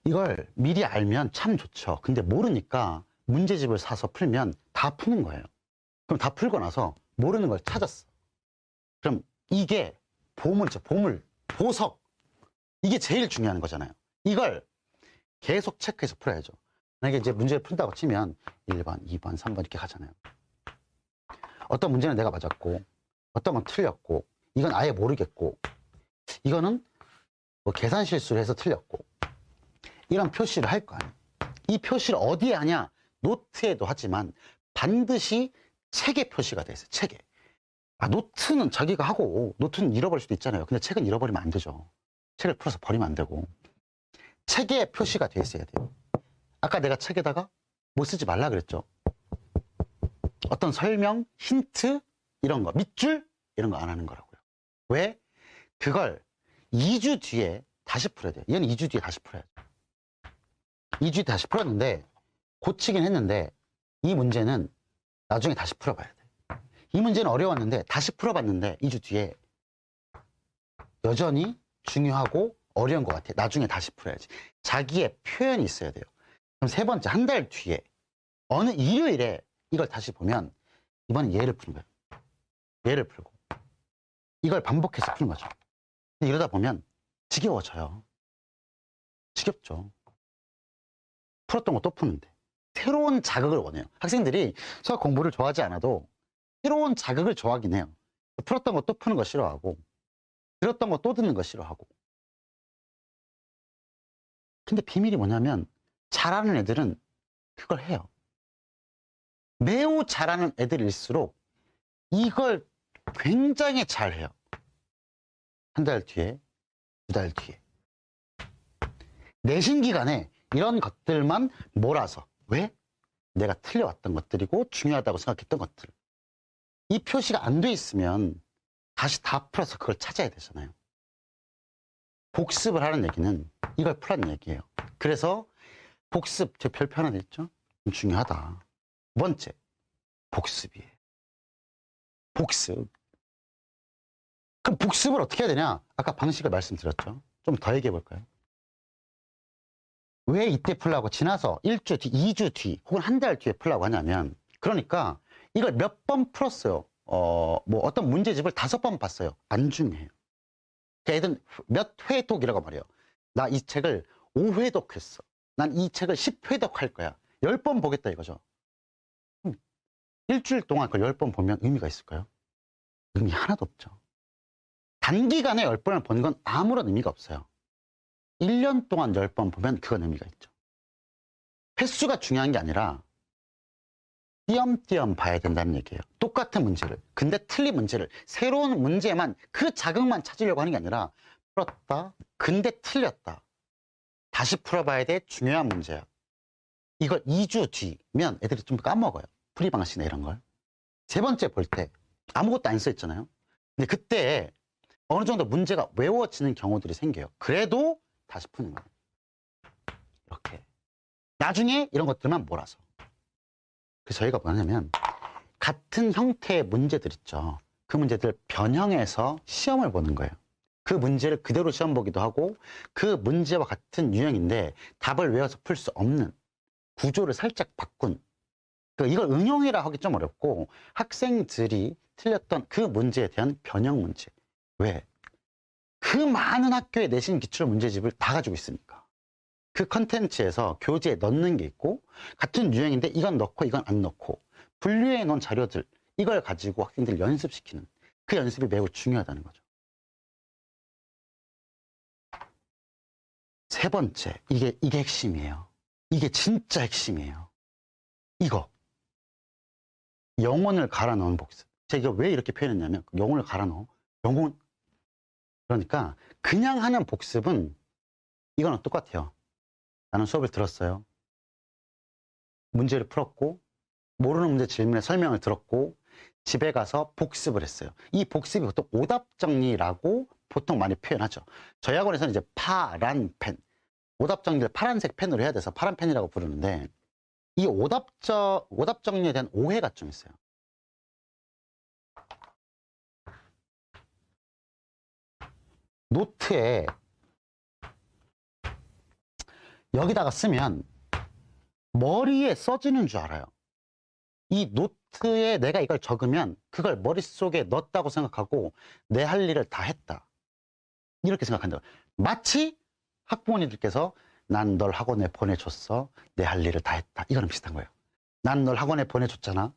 이걸 미리 알면 참 좋죠. 근데 모르니까 문제집을 사서 풀면 다 푸는 거예요. 그럼 다 풀고 나서 모르는 걸 찾았어. 그럼 이게 보물이죠. 보물, 보석. 이게 제일 중요한 거잖아요. 이걸 계속 체크해서 풀어야죠. 만약에 이제 문제를 푼다고 치면 1번, 2번, 3번 이렇게 가잖아요. 어떤 문제는 내가 맞았고, 어떤 건 틀렸고, 이건 아예 모르겠고, 이거는 뭐 계산 실수를 해서 틀렸고 이런 표시를 할 거 아니에요. 이 표시를 어디에 하냐? 노트에도 하지만 반드시 책에 표시가 돼 있어요. 책에. 노트는 자기가 하고 노트는 잃어버릴 수도 있잖아요. 근데 책은 잃어버리면 안 되죠. 책을 풀어서 버리면 안 되고 책에 표시가 돼 있어야 돼요. 아까 내가 책에다가 뭐 쓰지 말라 그랬죠. 어떤 설명, 힌트 이런 거, 밑줄 이런 거 안 하는 거라고요. 왜? 그걸 2주 뒤에 다시 풀어야 돼요. 얘는 2주 뒤에 다시 풀어야죠. 2주 뒤에 다시 풀었는데 고치긴 했는데 이 문제는 나중에 다시 풀어봐야 돼. 이 문제는 어려웠는데 다시 풀어봤는데 2주 뒤에 여전히 중요하고 어려운 것 같아. 나중에 다시 풀어야지. 자기의 표현이 있어야 돼요. 그럼 세 번째, 한 달 뒤에 어느 일요일에 이걸 다시 보면 이번엔 얘를 푸는 거예요. 얘를 풀고 이걸 반복해서 푸는 거죠. 근데 이러다 보면 지겨워져요. 지겹죠. 풀었던 거 또 푸는데. 새로운 자극을 원해요. 학생들이 수학 공부를 좋아하지 않아도 새로운 자극을 좋아하긴 해요. 풀었던 거 또 푸는 거 싫어하고 들었던 거 또 듣는 거 싫어하고. 근데 비밀이 뭐냐면 잘하는 애들은 그걸 해요. 매우 잘하는 애들일수록 이걸 굉장히 잘해요. 한 달 뒤에, 2달 뒤에. 내신 기간에 이런 것들만 몰아서. 왜? 내가 틀려왔던 것들이고 중요하다고 생각했던 것들. 이 표시가 안 돼 있으면 다시 다 풀어서 그걸 찾아야 되잖아요. 복습을 하는 얘기는 이걸 풀라는 얘기예요. 그래서 복습, 제 별표 하나 있죠? 중요하다. 두 번째, 복습이에요. 복습. 그럼 복습을 어떻게 해야 되냐? 아까 방식을 말씀드렸죠? 좀 더 얘기해 볼까요? 왜 이때 풀라고 지나서 1주 뒤, 2주 뒤, 혹은 한 달 뒤에 풀라고 하냐면, 그러니까 이걸 몇 번 풀었어요. 뭐 어떤 문제집을 5번 봤어요. 안 중요해요. 애들은 몇 회독이라고 말해요. 나 이 책을 5회독했어. 난 이 책을 10회독할 거야. 10번 보겠다 이거죠. 일주일 동안 그걸 10번 보면 의미가 있을까요? 의미 하나도 없죠. 단기간에 10번을 보는 건 아무런 의미가 없어요. 1년 동안 10번 보면 그건 의미가 있죠. 횟수가 중요한 게 아니라 띄엄띄엄 봐야 된다는 얘기예요. 똑같은 문제를, 근데 틀린 문제를, 새로운 문제만, 그 자극만 찾으려고 하는 게 아니라 풀었다, 근데 틀렸다. 다시 풀어봐야 돼. 중요한 문제야. 이걸 2주 뒤면 애들이 좀 까먹어요. 풀이 방식이나 이런 걸. 세 번째 볼 때 아무것도 안 써있잖아요. 근데 그때 어느 정도 문제가 외워지는 경우들이 생겨요. 그래도 다시 푸는 거예요. 이렇게. 나중에 이런 것들만 몰아서. 그래서 저희가 뭐냐면 같은 형태의 문제들 있죠. 그 문제들 변형해서 시험을 보는 거예요. 그 문제를 그대로 시험 보기도 하고 그 문제와 같은 유형인데 답을 외워서 풀 수 없는 구조를 살짝 바꾼. 이걸 응용이라 하기 좀 어렵고 학생들이 틀렸던 그 문제에 대한 변형 문제. 왜? 그 많은 학교의 내신 기출 문제집을 다 가지고 있으니까. 그 컨텐츠에서 교재에 넣는 게 있고 같은 유형인데 이건 넣고 이건 안 넣고 분류해 놓은 자료들 이걸 가지고 학생들 연습시키는 그 연습이 매우 중요하다는 거죠. 세 번째, 이게 핵심이에요. 이게 진짜 핵심이에요. 이거. 영혼을 갈아 넣은 복습. 제가 왜 이렇게 표현했냐면 영혼을 갈아 넣어. 영혼. 그러니까 그냥 하는 복습은 이거는 똑같아요. 나는 수업을 들었어요. 문제를 풀었고 모르는 문제 질문에 설명을 들었고 집에 가서 복습을 했어요. 이 복습이 보통 오답 정리라고 보통 많이 표현하죠. 저희 학원에서는 이제 파란 펜, 오답 정리를 파란색 펜으로 해야 돼서 파란 펜이라고 부르는데 이 오답 정리에 대한 오해가 좀 있어요. 노트에 여기다가 쓰면 머리에 써지는 줄 알아요. 이 노트에 내가 이걸 적으면 그걸 머릿속에 넣었다고 생각하고 내 할 일을 다 했다. 이렇게 생각한다고. 마치 학부모님들께서 난 널 학원에 보내줬어. 내 할 일을 다 했다. 이거랑 비슷한 거예요. 난 널 학원에 보내줬잖아.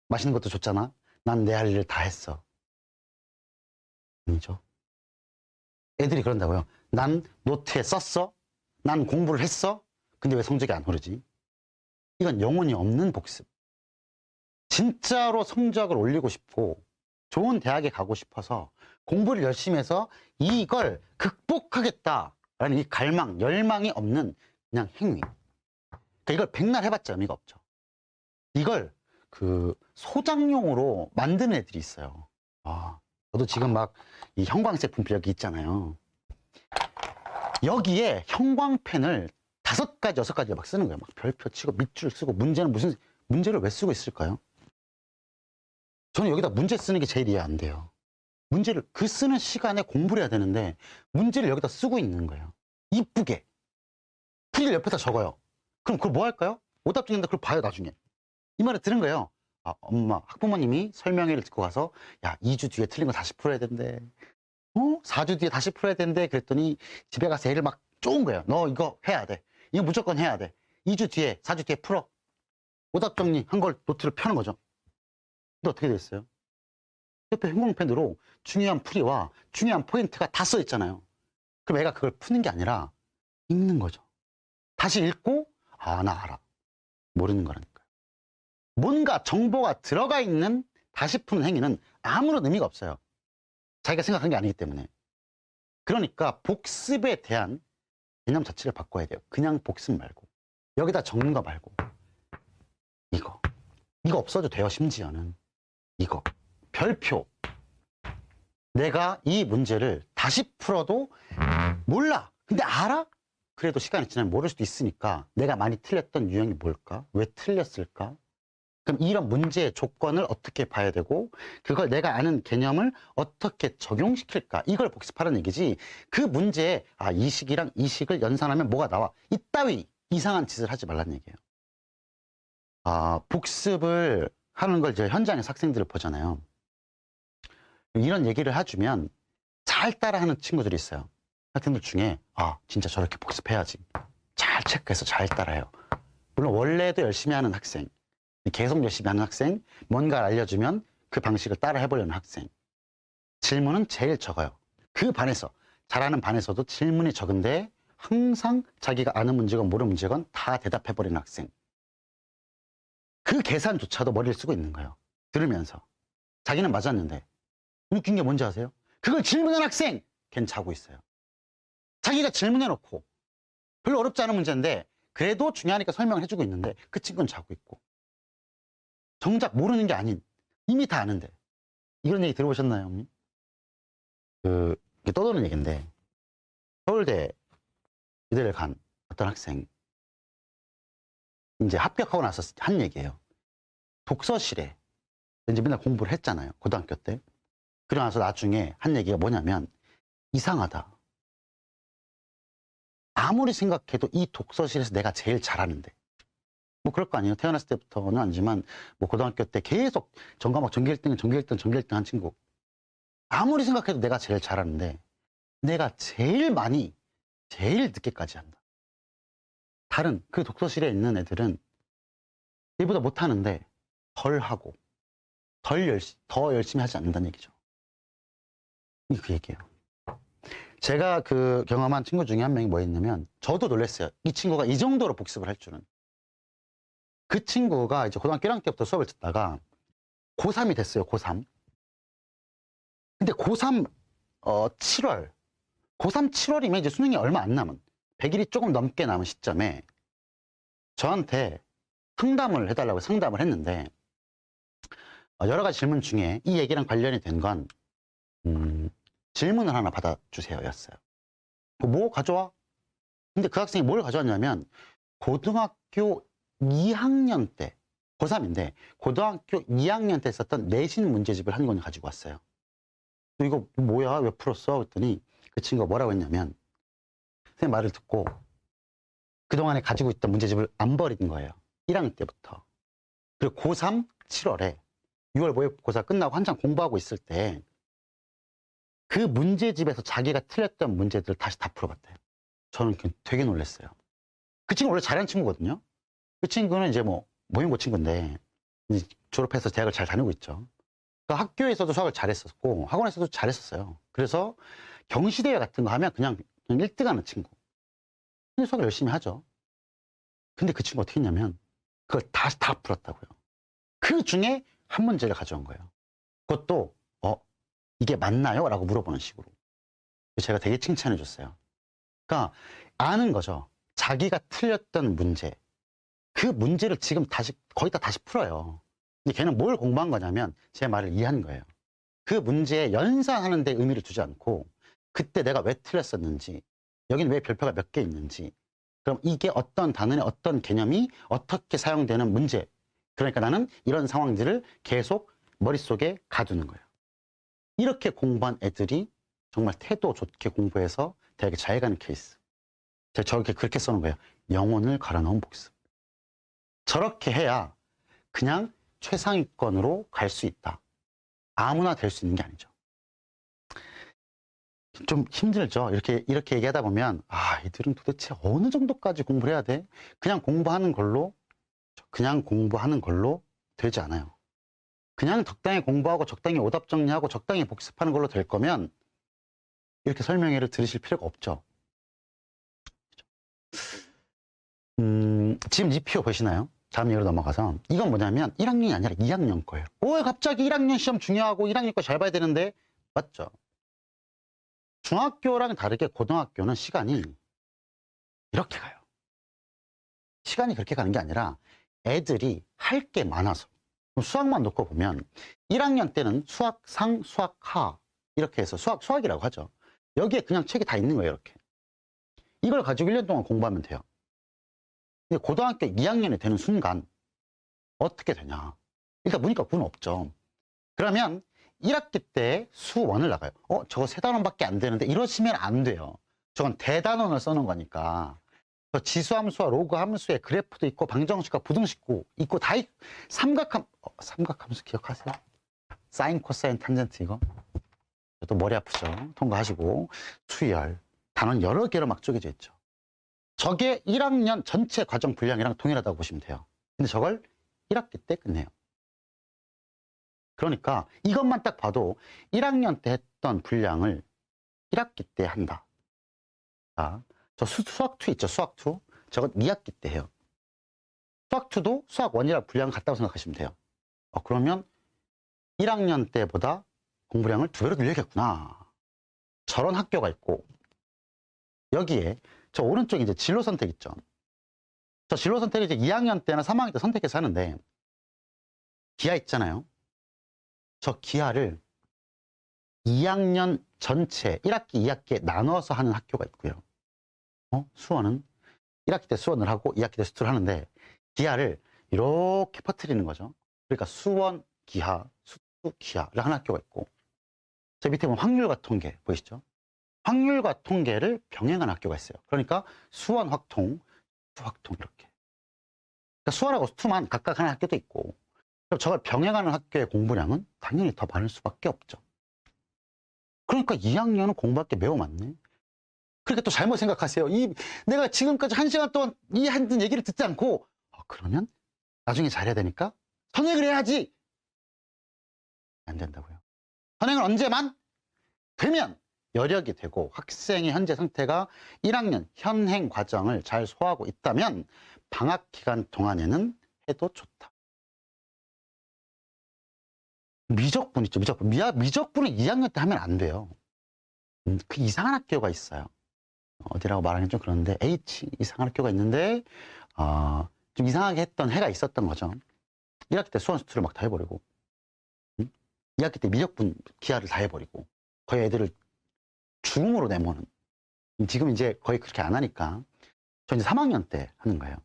맛있는 것도 줬잖아. 난 내 할 일을 다 했어. 아니죠. 애들이 그런다고요. 난 노트에 썼어? 난 공부를 했어? 근데 왜 성적이 안 오르지? 이건 영혼이 없는 복습. 진짜로 성적을 올리고 싶고 좋은 대학에 가고 싶어서 공부를 열심히 해서 이걸 극복하겠다라는 이 갈망, 열망이 없는 그냥 행위. 그러니까 이걸 백날 해봤자 의미가 없죠. 이걸 그 소장용으로 만드는 애들이 있어요. 저도 지금 막 이 형광색 분필 여기 있잖아요. 여기에 형광펜을 5가지, 6가지 막 쓰는 거예요. 막 별표 치고 밑줄 쓰고 문제는 무슨 문제를 왜 쓰고 있을까요? 저는 여기다 문제 쓰는 게 제일 이해 안 돼요. 문제를 그 쓰는 시간에 공부를 해야 되는데 문제를 여기다 쓰고 있는 거예요. 이쁘게. 풀이를 옆에다 적어요. 그럼 그걸 뭐 할까요? 오답 찍는다 그걸 봐요 나중에. 이 말을 들은 거예요. 엄마, 학부모님이 설명회를 듣고 가서 야 2주 뒤에 틀린 거 다시 풀어야 된대. 4주 뒤에 다시 풀어야 된대. 그랬더니 집에 가서 애를 막 쪼은 거예요. 너 이거 해야 돼. 이거 무조건 해야 돼. 2주 뒤에 4주 뒤에 풀어. 오답 정리한 걸 노트를 펴는 거죠. 근데 어떻게 됐어요? 옆에 형광펜으로 중요한 풀이와 중요한 포인트가 다 써 있잖아요. 그럼 애가 그걸 푸는 게 아니라 읽는 거죠. 다시 읽고 나 알아. 모르는 거라니까요. 뭔가 정보가 들어가 있는 다시 푸는 행위는 아무런 의미가 없어요. 자기가 생각한 게 아니기 때문에. 그러니까 복습에 대한 개념 자체를 바꿔야 돼요. 그냥 복습 말고 여기다 적는 거 말고 이거 없어도 돼요. 심지어는 이거 별표. 내가 이 문제를 다시 풀어도 몰라. 근데 알아? 그래도 시간이 지나면 모를 수도 있으니까 내가 많이 틀렸던 유형이 뭘까? 왜 틀렸을까? 그럼 이런 문제의 조건을 어떻게 봐야 되고 그걸 내가 아는 개념을 어떻게 적용시킬까? 이걸 복습하라는 얘기지. 그 문제에 이 식이랑 이 식을 연산하면 뭐가 나와? 이따위 이상한 짓을 하지 말라는 얘기예요. 복습을 하는 걸 이제 현장에서 학생들을 보잖아요. 이런 얘기를 해주면 잘 따라하는 친구들이 있어요. 학생들 중에 진짜 저렇게 복습해야지. 잘 체크해서 잘 따라해요. 물론 원래도 열심히 하는 학생, 계속 열심히 하는 학생, 뭔가를 알려주면 그 방식을 따라 해보려는 학생. 질문은 제일 적어요. 그 반에서, 잘하는 반에서도 질문이 적은데 항상 자기가 아는 문제건 모르는 문제건 다 대답해버리는 학생. 그 계산조차도 머리를 쓰고 있는 거예요. 들으면서. 자기는 맞았는데. 웃긴 게 뭔지 아세요? 그걸 질문한 학생! 걔는 자고 있어요. 자기가 질문해놓고 별로 어렵지 않은 문제인데 그래도 중요하니까 설명을 해주고 있는데 그 친구는 자고 있고. 정작 모르는 게 아닌 이미 다 아는데. 이런 얘기 들어보셨나요, 형님? 이게 떠도는 얘기인데 서울대 의대를 간 어떤 학생 이제 합격하고 나서 한 얘기예요. 독서실에 이제 맨날 공부를 했잖아요. 고등학교 때. 그러고 나서 나중에 한 얘기가 뭐냐면 이상하다. 아무리 생각해도 이 독서실에서 내가 제일 잘하는데 뭐 그럴 거 아니에요. 태어났을 때부터는 아니지만 뭐 고등학교 때 계속 전과목 전교 1등, 전교 1등, 전교 1등 한 친구. 아무리 생각해도 내가 제일 잘하는데 내가 제일 많이, 제일 늦게까지 한다. 다른 그 독서실에 있는 애들은 얘보다 못하는데 덜 하고 더 열심히 하지 않는다는 얘기죠. 이게 그 얘기예요. 제가 그 경험한 친구 중에 한 명이 뭐였냐면 저도 놀랐어요. 이 친구가 이 정도로 복습을 할 줄은. 그 친구가 이제 고등학교 1학년 때부터 수업을 듣다가 고3이 됐어요. 고3. 근데 고3 7월 고3 7월이면 이제 수능이 얼마 안 남은 100일이 조금 넘게 남은 시점에 저한테 상담을 해달라고 상담을 했는데 여러 가지 질문 중에 이 얘기랑 관련이 된 건 질문을 하나 받아주세요 였어요. 뭐 가져와? 근데 그 학생이 뭘 가져왔냐면 고등학교 2학년 때 고3인데 고등학교 2학년 때 썼던 내신 문제집을 한 권 가지고 왔어요. 이거 뭐야? 왜 풀었어? 그랬더니 그 친구가 뭐라고 했냐면 선생님 말을 듣고 그동안에 가지고 있던 문제집을 안 버린 거예요. 1학년 때부터. 그리고 고3 7월에 6월 모의고사 끝나고 한창 공부하고 있을 때 그 문제집에서 자기가 틀렸던 문제들을 다시 다 풀어봤대요. 저는 되게 놀랐어요. 그 친구 원래 잘하는 친구거든요. 그 친구는 이제 뭐 모의고 친구인데 이제 졸업해서 대학을 잘 다니고 있죠. 그러니까 학교에서도 수학을 잘했었고 학원에서도 잘했었어요. 그래서 경시대회 같은 거 하면 그냥 1등 하는 친구. 근데 수학을 열심히 하죠. 근데 그 친구 어떻게 했냐면 그걸 다 풀었다고요. 그 중에 한 문제를 가져온 거예요. 그것도 이게 맞나요? 라고 물어보는 식으로. 제가 되게 칭찬해 줬어요. 그러니까 아는 거죠. 자기가 틀렸던 문제. 그 문제를 지금 거의 다시 풀어요. 근데 걔는 뭘 공부한 거냐면 제 말을 이해한 거예요. 그 문제에 연산하는 데 의미를 두지 않고 그때 내가 왜 틀렸었는지, 여기는 왜 별표가 몇 개 있는지, 그럼 이게 어떤 단원의 어떤 개념이 어떻게 사용되는 문제. 그러니까 나는 이런 상황들을 계속 머릿속에 가두는 거예요. 이렇게 공부한 애들이 정말 태도 좋게 공부해서 대학에 잘 가는 케이스. 제가 저렇게 그렇게 써놓은 거예요. 영혼을 갈아넣은 복습. 저렇게 해야 그냥 최상위권으로 갈 수 있다. 아무나 될 수 있는 게 아니죠. 좀 힘들죠. 이렇게 얘기하다 보면 이들은 도대체 어느 정도까지 공부를 해야 돼? 그냥 공부하는 걸로 되지 않아요. 그냥 적당히 공부하고 적당히 오답 정리하고 적당히 복습하는 걸로 될 거면 이렇게 설명회를 들으실 필요가 없죠. 지금 이 표 보시나요? 다음 얘기로 넘어가서 이건 뭐냐면 1학년이 아니라 2학년 거예요. 갑자기 1학년 시험 중요하고 1학년 거 잘 봐야 되는데 맞죠? 중학교랑 다르게 고등학교는 시간이 이렇게 가요. 시간이 그렇게 가는 게 아니라 애들이 할 게 많아서. 수학만 놓고 보면 1학년 때는 수학상, 수학하 이렇게 해서 수학이라고 하죠. 여기에 그냥 책이 다 있는 거예요. 이렇게. 이걸 가지고 1년 동안 공부하면 돼요. 근데 고등학교 2학년이 되는 순간 어떻게 되냐. 일단 문이과 9는 없죠. 그러면 1학기 때 수1을 나가요. 저거 3단원밖에 안 되는데 이러시면 안 돼요. 저건 대단원을 써놓은 거니까. 지수함수와 로그함수의 그래프도 있고 방정식과 부등식도 있고 다 있고 삼각함수 기억하세요? 사인, 코사인, 탄젠트 이거? 또 머리 아프죠? 통과하시고 수열, 단원 여러 개로 막 쪼개져 있죠. 저게 1학년 전체 과정 분량이랑 동일하다고 보시면 돼요. 근데 저걸 1학기 때 끝내요. 그러니까 이것만 딱 봐도 1학년 때 했던 분량을 1학기 때 한다. 자, 저 수학2 있죠? 수학2. 저건 2학기 때 해요. 수학2도 수학1이랑 분량을 같다고 생각하시면 돼요. 그러면 1학년 때보다 공부량을 2배로 늘려야겠구나. 저런 학교가 있고 여기에 저 오른쪽에 이제 진로 선택 있죠? 저 진로 선택을 이제 2학년 때나 3학년 때 선택해서 하는데 기하 있잖아요. 저 기하를 2학년 전체 1학기, 2학기에 나눠서 하는 학교가 있고요. 수원은 1학기 때 수원을 하고 2학기 때 수투를 하는데 기하를 이렇게 퍼뜨리는 거죠. 그러니까 수원 기하, 수투 기하를 하는 학교가 있고 저 밑에 보면 확률과 통계 보이시죠? 확률과 통계를 병행하는 학교가 있어요. 그러니까 수원 확통, 수투 확통 이렇게. 그러니까 수원하고 수투만 각각 하는 학교도 있고 그럼 저걸 병행하는 학교의 공부량은 당연히 더 많을 수밖에 없죠. 그러니까 2학년은 공부할 게 매우 많네. 그렇게 또 잘못 생각하세요. 내가 지금까지 1시간 동안 이 한든 얘기를 듣지 않고 그러면 나중에 잘해야 되니까 선행을 해야지. 안 된다고요. 선행을 언제만 되면 여력이 되고 학생의 현재 상태가 1학년 현행 과정을 잘 소화하고 있다면 방학 기간 동안에는 해도 좋다. 미적분 있죠. 미적분은 2학년 때 하면 안 돼요. 그 이상한 학교가 있어요. 어디라고 말하기는 좀 그런데 H 이상한 학교가 있는데 좀 이상하게 했던 해가 있었던 거죠. 1학기 때 수원 수투를 막 다 해버리고 2학기 때 미적분 기하를 다 해버리고 거의 애들을 죽음으로 내모는. 지금 이제 거의 그렇게 안 하니까 저 이제 3학년 때 하는 거예요.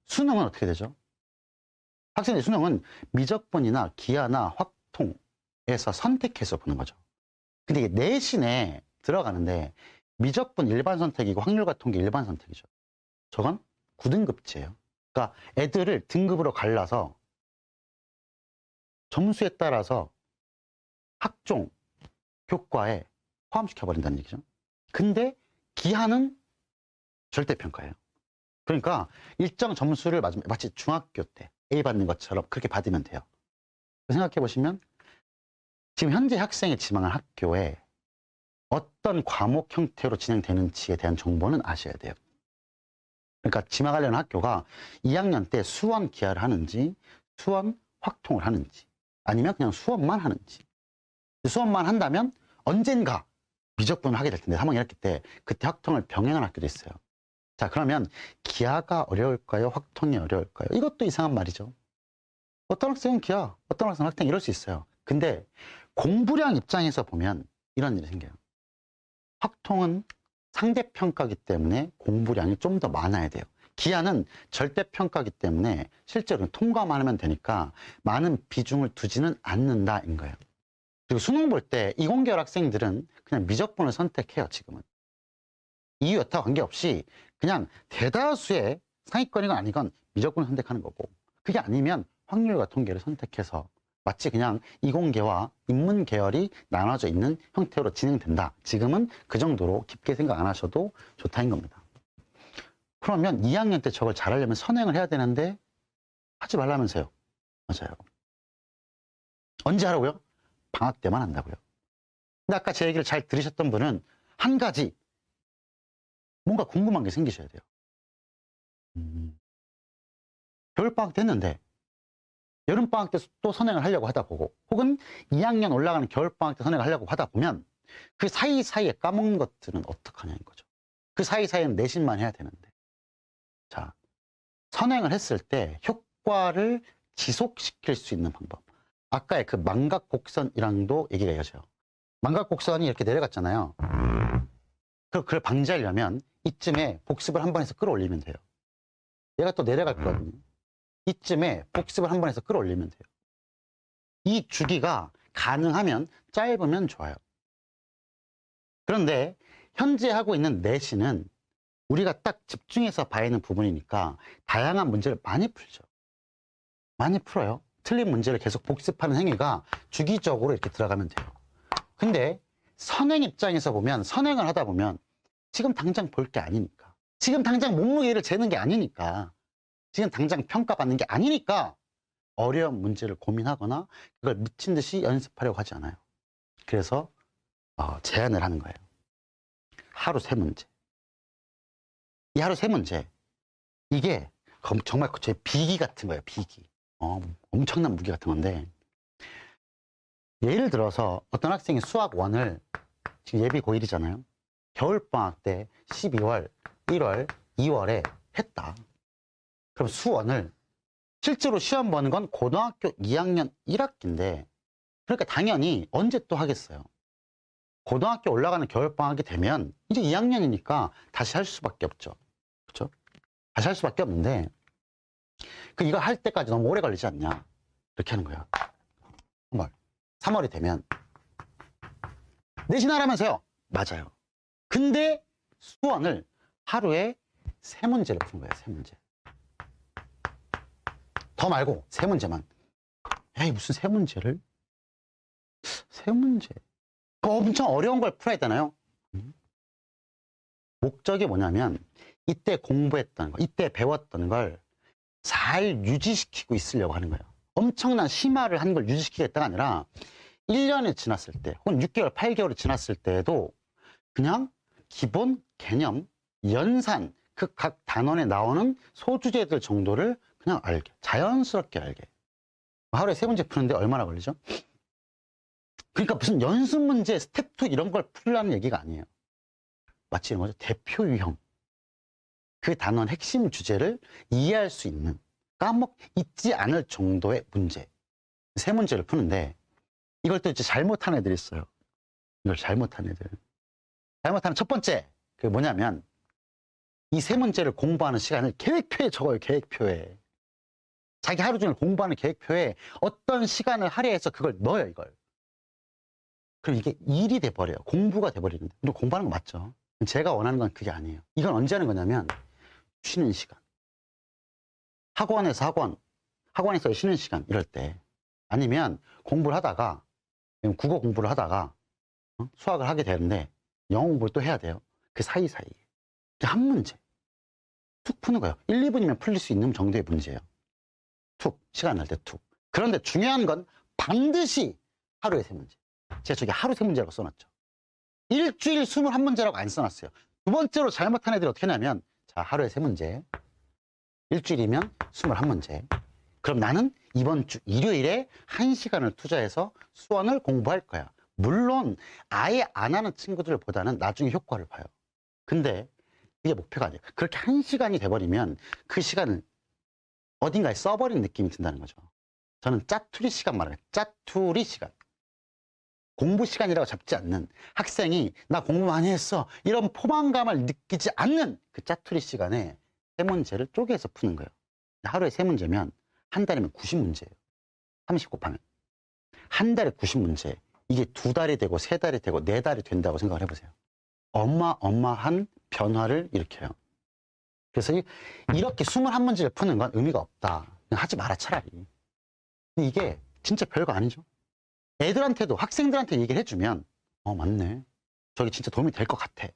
수능은 어떻게 되죠? 학생의 수능은 미적분이나 기하나 확통에서 선택해서 보는 거죠. 근데 이게 내신에 들어가는데 미적분 일반 선택이고 확률과 통계 일반 선택이죠. 저건 9등급제예요. 그러니까 애들을 등급으로 갈라서 점수에 따라서 학종, 교과에 포함시켜버린다는 얘기죠. 근데 기하는 절대평가예요. 그러니까 일정 점수를 마치 중학교 때 A 받는 것처럼 그렇게 받으면 돼요. 생각해 보시면 지금 현재 학생이 지망한 학교에 어떤 과목 형태로 진행되는지에 대한 정보는 아셔야 돼요. 그러니까 지망하려는 학교가 2학년 때 수원 기하를 하는지 수원 확통을 하는지 아니면 그냥 수원만 하는지. 수원만 한다면 언젠가 미적분을 하게 될 텐데 3학년 1학기 때 그때 확통을 병행한 학교도 있어요. 자, 그러면 기하가 어려울까요? 확통이 어려울까요? 이것도 이상한 말이죠. 어떤 학생은 기하, 어떤 학생은 확통 이럴 수 있어요. 근데 공부량 입장에서 보면 이런 일이 생겨요. 확통은 상대평가이기 때문에 공부량이 좀 더 많아야 돼요. 기하는 절대평가이기 때문에 실제로 통과만 하면 되니까 많은 비중을 두지는 않는다인 거예요. 그리고 수능 볼 때 이공계열 학생들은 그냥 미적분을 선택해요, 지금은. 이유 여타 관계없이 그냥 대다수의 상위권이건 아니건 미적분을 선택하는 거고, 그게 아니면 확률과 통계를 선택해서 마치 그냥 이공계와 인문 계열이 나눠져 있는 형태로 진행된다. 지금은 그 정도로 깊게 생각 안 하셔도 좋다는 겁니다. 그러면 2학년 때 저걸 잘하려면 선행을 해야 되는데 하지 말라면서요. 맞아요. 언제 하라고요? 방학 때만 한다고요. 근데 아까 제 얘기를 잘 들으셨던 분은 한 가지 뭔가 궁금한 게 생기셔야 돼요. 겨울방학 됐는데 여름방학 때 또 선행을 하려고 하다 보고 혹은 2학년 올라가는 겨울방학 때 선행을 하려고 하다 보면 그 사이사이에 까먹는 것들은 어떡하냐는 거죠. 그 사이사이에는 내신만 해야 되는데. 자, 선행을 했을 때 효과를 지속시킬 수 있는 방법. 아까의 그 망각곡선이랑도 얘기가 이어져요. 망각곡선이 이렇게 내려갔잖아요. 그걸 방지하려면 이쯤에 복습을 한 번 해서 끌어올리면 돼요. 얘가 또 내려갈 거거든요. 이쯤에 복습을 한 번 해서 끌어올리면 돼요. 이 주기가 가능하면 짧으면 좋아요. 그런데 현재 하고 있는 내신은 우리가 딱 집중해서 봐야 하는 부분이니까 다양한 문제를 많이 풀죠. 많이 풀어요. 틀린 문제를 계속 복습하는 행위가 주기적으로 이렇게 들어가면 돼요. 근데 선행 입장에서 보면 선행을 하다 보면 지금 당장 볼 게 아니니까, 지금 당장 몸무게를 재는 게 아니니까, 지금 당장 평가받는 게 아니니까 어려운 문제를 고민하거나 그걸 미친 듯이 연습하려고 하지 않아요. 그래서 제안을 하는 거예요. 하루 3문제. 이 하루 3문제. 이게 정말 제 비기 같은 거예요. 비기. 엄청난 무기 같은 건데, 예를 들어서 어떤 학생이 수학 1을 지금 예비 고1이잖아요. 겨울방학 때 12월, 1월, 2월에 했다. 그럼 수1을 실제로 시험 보는 건 고등학교 2학년 1학기인데, 그러니까 당연히 언제 또 하겠어요. 고등학교 올라가는 겨울방학이 되면 이제 2학년이니까 다시 할 수밖에 없죠. 그렇죠? 다시 할 수밖에 없는데, 이거 할 때까지 너무 오래 걸리지 않냐, 이렇게 하는 거예요. 3월이 되면 내신하라면서요. 맞아요. 근데 수원을 하루에 3문제를 푸는 거예요. 3문제. 더 말고 3문제만. 에이, 무슨 3문제를? 3문제. 엄청 어려운 걸 풀어야 되나요? 목적이 뭐냐면 이때 공부했던 거, 이때 배웠던 걸 잘 유지시키고 있으려고 하는 거예요. 엄청난 심화를 한 걸 유지시키겠다가 아니라 1년이 지났을 때 혹은 6개월, 8개월이 지났을 때에도 그냥 기본 개념, 연산, 그 각 단원에 나오는 소주제들 정도를 그냥 알게, 자연스럽게 알게. 하루에 3문제 푸는데 얼마나 걸리죠? 그러니까 무슨 연습 문제, 스텝 2 이런 걸 풀라는 얘기가 아니에요. 마치 이런 거죠. 대표 유형. 그 단원 핵심 주제를 이해할 수 있는, 잊지 않을 정도의 문제. 3문제를 푸는데 이걸 또 이제 잘못한 애들이 있어요. 이걸 잘못한 애들. 잘못하는 첫 번째, 그게 뭐냐면 이 3문제를 공부하는 시간을 계획표에 적어요. 계획표에. 자기 하루 종일 공부하는 계획표에 어떤 시간을 할애해서 그걸 넣어요. 이걸. 그럼 이게 일이 돼버려요. 공부가 돼버리는데. 근데 공부하는 거 맞죠? 제가 원하는 건 그게 아니에요. 이건 언제 하는 거냐면 쉬는 시간. 학원에서 쉬는 시간 이럴 때, 아니면 공부를 하다가, 국어 공부를 하다가 수학을 하게 되는데 영어 공부를 또 해야 돼요. 그 사이사이에. 한 문제 툭 푸는 거예요. 1, 2분이면 풀릴 수 있는 정도의 문제예요. 툭, 시간 날 때 툭. 그런데 중요한 건 반드시 하루에 3문제. 제가 저기 하루 3문제라고 써놨죠. 일주일 21문제라고 안 써놨어요. 두 번째로 잘못한 애들이 어떻게 하냐면, 자, 하루에 3문제. 일주일이면 21문제. 그럼 나는 이번 주 일요일에 1시간을 투자해서 수원을 공부할 거야. 물론 아예 안 하는 친구들보다는 나중에 효과를 봐요. 근데 이게 목표가 아니에요. 그렇게 1시간이 돼버리면 그 시간을 어딘가에 써버린 느낌이 든다는 거죠. 저는 짜투리 시간 말해요. 짜투리 시간. 공부 시간이라고 잡지 않는, 학생이 나 공부 많이 했어 이런 포만감을 느끼지 않는 그 짜투리 시간에 3문제를 쪼개서 푸는 거예요. 하루에 3문제면 한 달이면 90문제예요. 30 곱하면. 한 달에 90문제. 이게 2달이 되고 3달이 되고 4달이 된다고 생각을 해보세요. 어마어마한 변화를 일으켜요. 그래서 이렇게 21문제를 푸는 건 의미가 없다. 그냥 하지 마라, 차라리. 근데 이게 진짜 별거 아니죠. 애들한테도, 학생들한테 얘기를 해주면, 맞네. 저게 진짜 도움이 될 것 같아.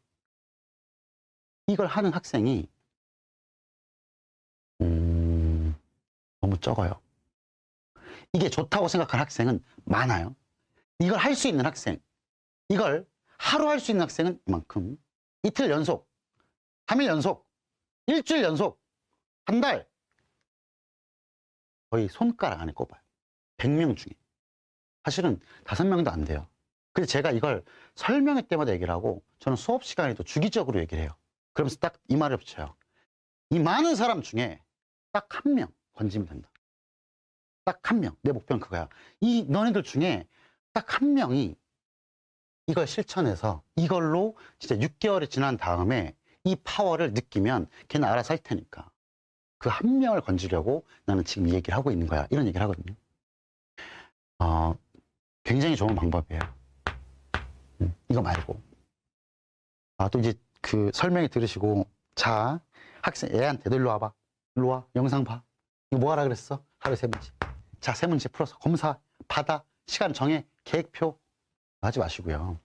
이걸 하는 학생이 너무 적어요. 이게 좋다고 생각하는 학생은 많아요. 이걸 할 수 있는 학생, 이걸 하루 할 수 있는 학생은 이만큼. 이틀 연속, 3일 연속, 일주일 연속, 한 달. 거의 손가락 안에 꼽아요. 100명 중에. 사실은 5명도 안 돼요. 그래서 제가 이걸 설명회 때마다 얘기를 하고, 저는 수업 시간에도 주기적으로 얘기를 해요. 그러면서 딱 이 말을 붙여요. 이 많은 사람 중에 딱 1명 건지면 된다. 딱 1명. 내 목표는 그거야. 이 너네들 중에 딱 1명이 이걸 실천해서 이걸로 진짜 6개월이 지난 다음에 이 파워를 느끼면 걔는 알아서 할 테니까. 그 1명을 건지려고 나는 지금 이 얘기를 하고 있는 거야. 이런 얘기를 하거든요. 굉장히 좋은 방법이에요. 이거 말고. 또 이제 그 설명회 들으시고, 자, 학생, 애한테 너 일로 와봐. 일로 와. 영상 봐. 이거 뭐 하라 그랬어? 하루에 3문제. 자, 3문제 풀어서 검사, 받아, 시간 정해, 계획표 하지 마시고요.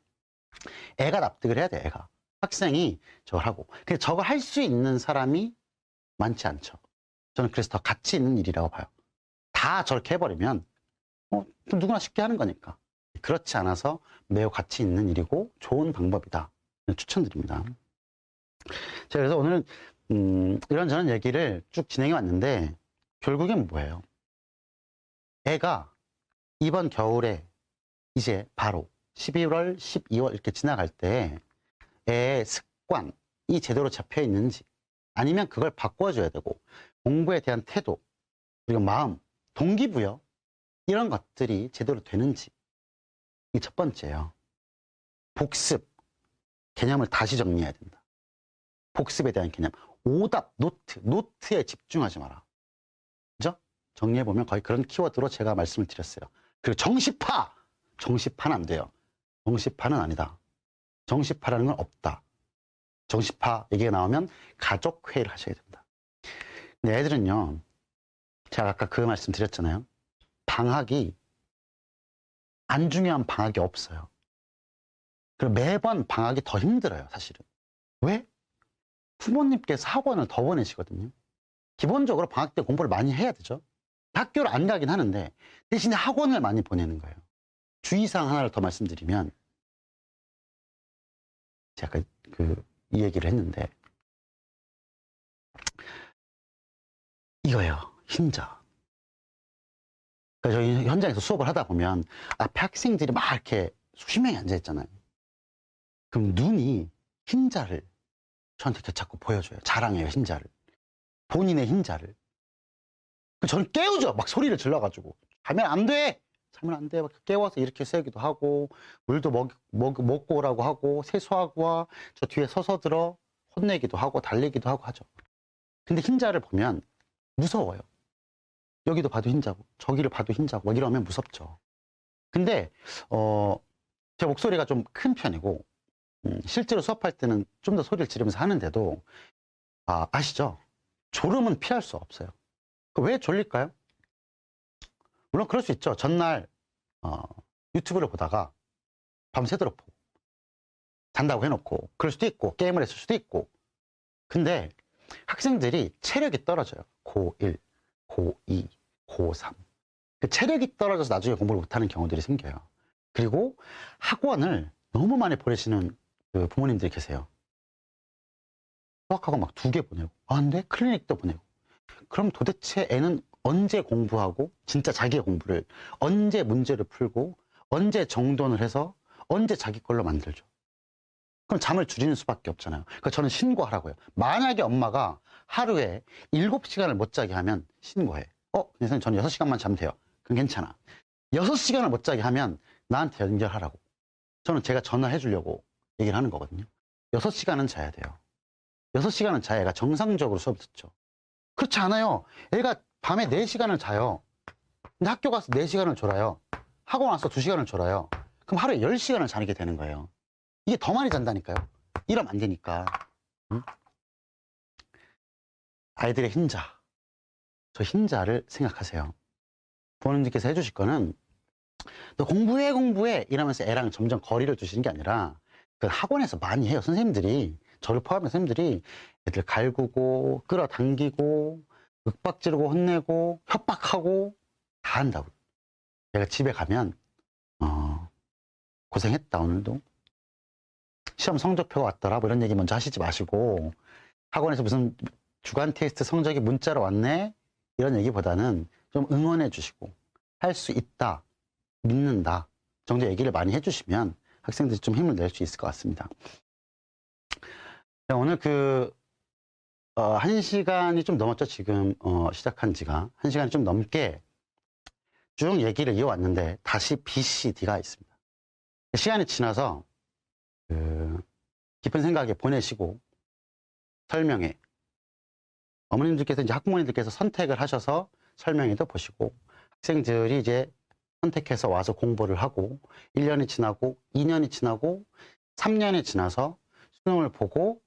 애가 납득을 해야 돼, 애가. 학생이 저걸 하고. 근데 저걸 할 수 있는 사람이 많지 않죠. 저는 그래서 더 가치 있는 일이라고 봐요. 다 저렇게 해버리면, 누구나 쉽게 하는 거니까. 그렇지 않아서 매우 가치 있는 일이고 좋은 방법이다. 추천드립니다. 자, 그래서 오늘은 이런저런 얘기를 쭉 진행해 왔는데, 결국엔 뭐예요? 애가 이번 겨울에 이제 바로 11월, 12월 이렇게 지나갈 때 애의 습관이 제대로 잡혀 있는지, 아니면 그걸 바꿔줘야 되고, 공부에 대한 태도, 그리고 마음, 동기부여, 이런 것들이 제대로 되는지. 이게 첫 번째예요. 복습, 개념을 다시 정리해야 된다. 복습에 대한 개념. 오답, 노트에 집중하지 마라. 그죠? 정리해보면 거의 그런 키워드로 제가 말씀을 드렸어요. 그리고 정시파는 안 돼요. 정시파는 아니다. 정시파라는 건 없다. 정시파 얘기가 나오면 가족회의를 하셔야 된다. 근데 애들은요, 제가 아까 그 말씀 드렸잖아요. 방학이 안 중요한 방학이 없어요. 그리고 매번 방학이 더 힘들어요, 사실은. 왜? 부모님께서 학원을 더 보내시거든요. 기본적으로 방학 때 공부를 많이 해야 되죠. 학교를 안 가긴 하는데 대신에 학원을 많이 보내는 거예요. 주의사항 하나를 더 말씀드리면, 제가 이 얘기를 했는데, 이거예요. 흰자. 그러니까 저희 현장에서 수업을 하다 보면 앞에 학생들이 막 이렇게 수십 명이 앉아 있잖아요. 그럼 눈이 흰자를 저한테 이렇게 자꾸 보여줘요. 자랑해요, 흰자를. 본인의 흰자를. 저는 깨우죠. 막 소리를 질러가지고. 자면 안 돼! 자면 안 돼. 막 깨워서 이렇게 세기도 하고, 물도 먹고 오라고 하고, 세수하고 와. 저 뒤에 서서 들어. 혼내기도 하고, 달래기도 하고 하죠. 근데 흰자를 보면 무서워요. 여기도 봐도 흰자고, 저기를 봐도 흰자고, 막 이러면 무섭죠. 근데, 제 목소리가 좀 큰 편이고, 실제로 수업할 때는 좀 더 소리를 지르면서 하는데도, 아시죠? 졸음은 피할 수 없어요. 왜 졸릴까요? 물론 그럴 수 있죠. 전날 유튜브를 보다가 밤새도록 보고 잔다고 해놓고 그럴 수도 있고, 게임을 했을 수도 있고. 근데 학생들이 체력이 떨어져요. 고1, 고2, 고3. 그 체력이 떨어져서 나중에 공부를 못하는 경우들이 생겨요. 그리고 학원을 너무 많이 보내시는 그 부모님들이 계세요. 수학학원 막 2개 보내고, 근데 클리닉도 보내고. 그럼 도대체 애는 언제 공부하고, 진짜 자기의 공부를, 언제 문제를 풀고, 언제 정돈을 해서, 언제 자기 걸로 만들죠? 그럼 잠을 줄이는 수밖에 없잖아요. 그러니까 저는 신고하라고요. 만약에 엄마가 하루에 7시간을 못 자게 하면 신고해. 선생님, 저는 6시간만 자면 돼요. 그럼 괜찮아. 6시간을 못 자게 하면 나한테 연결하라고. 저는 제가 전화해 주려고 얘기를 하는 거거든요. 6시간은 자야 돼요. 6시간은 자야 애가 정상적으로 수업 듣죠. 그렇지 않아요. 애가 밤에 4시간을 자요. 근데 학교 가서 4시간을 졸아요. 학원 와서 2시간을 졸아요. 그럼 하루에 10시간을 자게 되는 거예요. 이게 더 많이 잔다니까요. 이러면 안 되니까. 응? 아이들의 흰자. 저 흰자를 생각하세요. 부모님들께서 해주실 거는 너 공부해 이러면서 애랑 점점 거리를 두시는 게 아니라 그 학원에서 많이 해요. 선생님들이, 저를 포함해서 선생님들이 애들 갈구고 끌어당기고 윽박지르고 혼내고 협박하고 다 한다고. 내가 집에 가면 고생했다 오늘도, 시험 성적표가 왔더라, 뭐 이런 얘기 먼저 하시지 마시고, 학원에서 무슨 주간 테스트 성적이 문자로 왔네 이런 얘기보다는 좀 응원해 주시고, 할 수 있다, 믿는다 정도 얘기를 많이 해주시면 학생들이 좀 힘을 낼 수 있을 것 같습니다. 오늘 1시간이 좀 넘었죠. 지금 시작한 지가 1시간이 좀 넘게 쭉 얘기를 이어왔는데 다시 BCD가 있습니다. 시간이 지나서 깊은 생각에 보내시고 설명회, 어머님들께서 이제 학부모님들께서 선택을 하셔서 설명회도 보시고, 학생들이 이제 선택해서 와서 공부를 하고 1년이 지나고 2년이 지나고 3년이 지나서 수능을 보고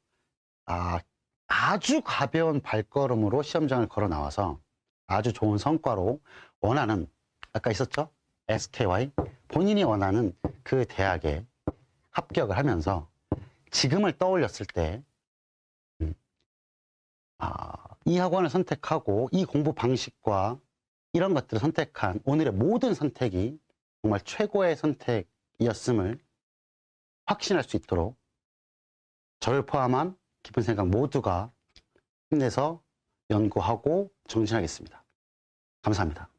아주 가벼운 발걸음으로 시험장을 걸어 나와서 아주 좋은 성과로 원하는, 아까 있었죠? SKY, 본인이 원하는 그 대학에 합격을 하면서 지금을 떠올렸을 때 이 학원을 선택하고 이 공부 방식과 이런 것들을 선택한 오늘의 모든 선택이 정말 최고의 선택이었음을 확신할 수 있도록 저를 포함한 깊은 생각 모두가 힘내서 연구하고 정진하겠습니다. 감사합니다.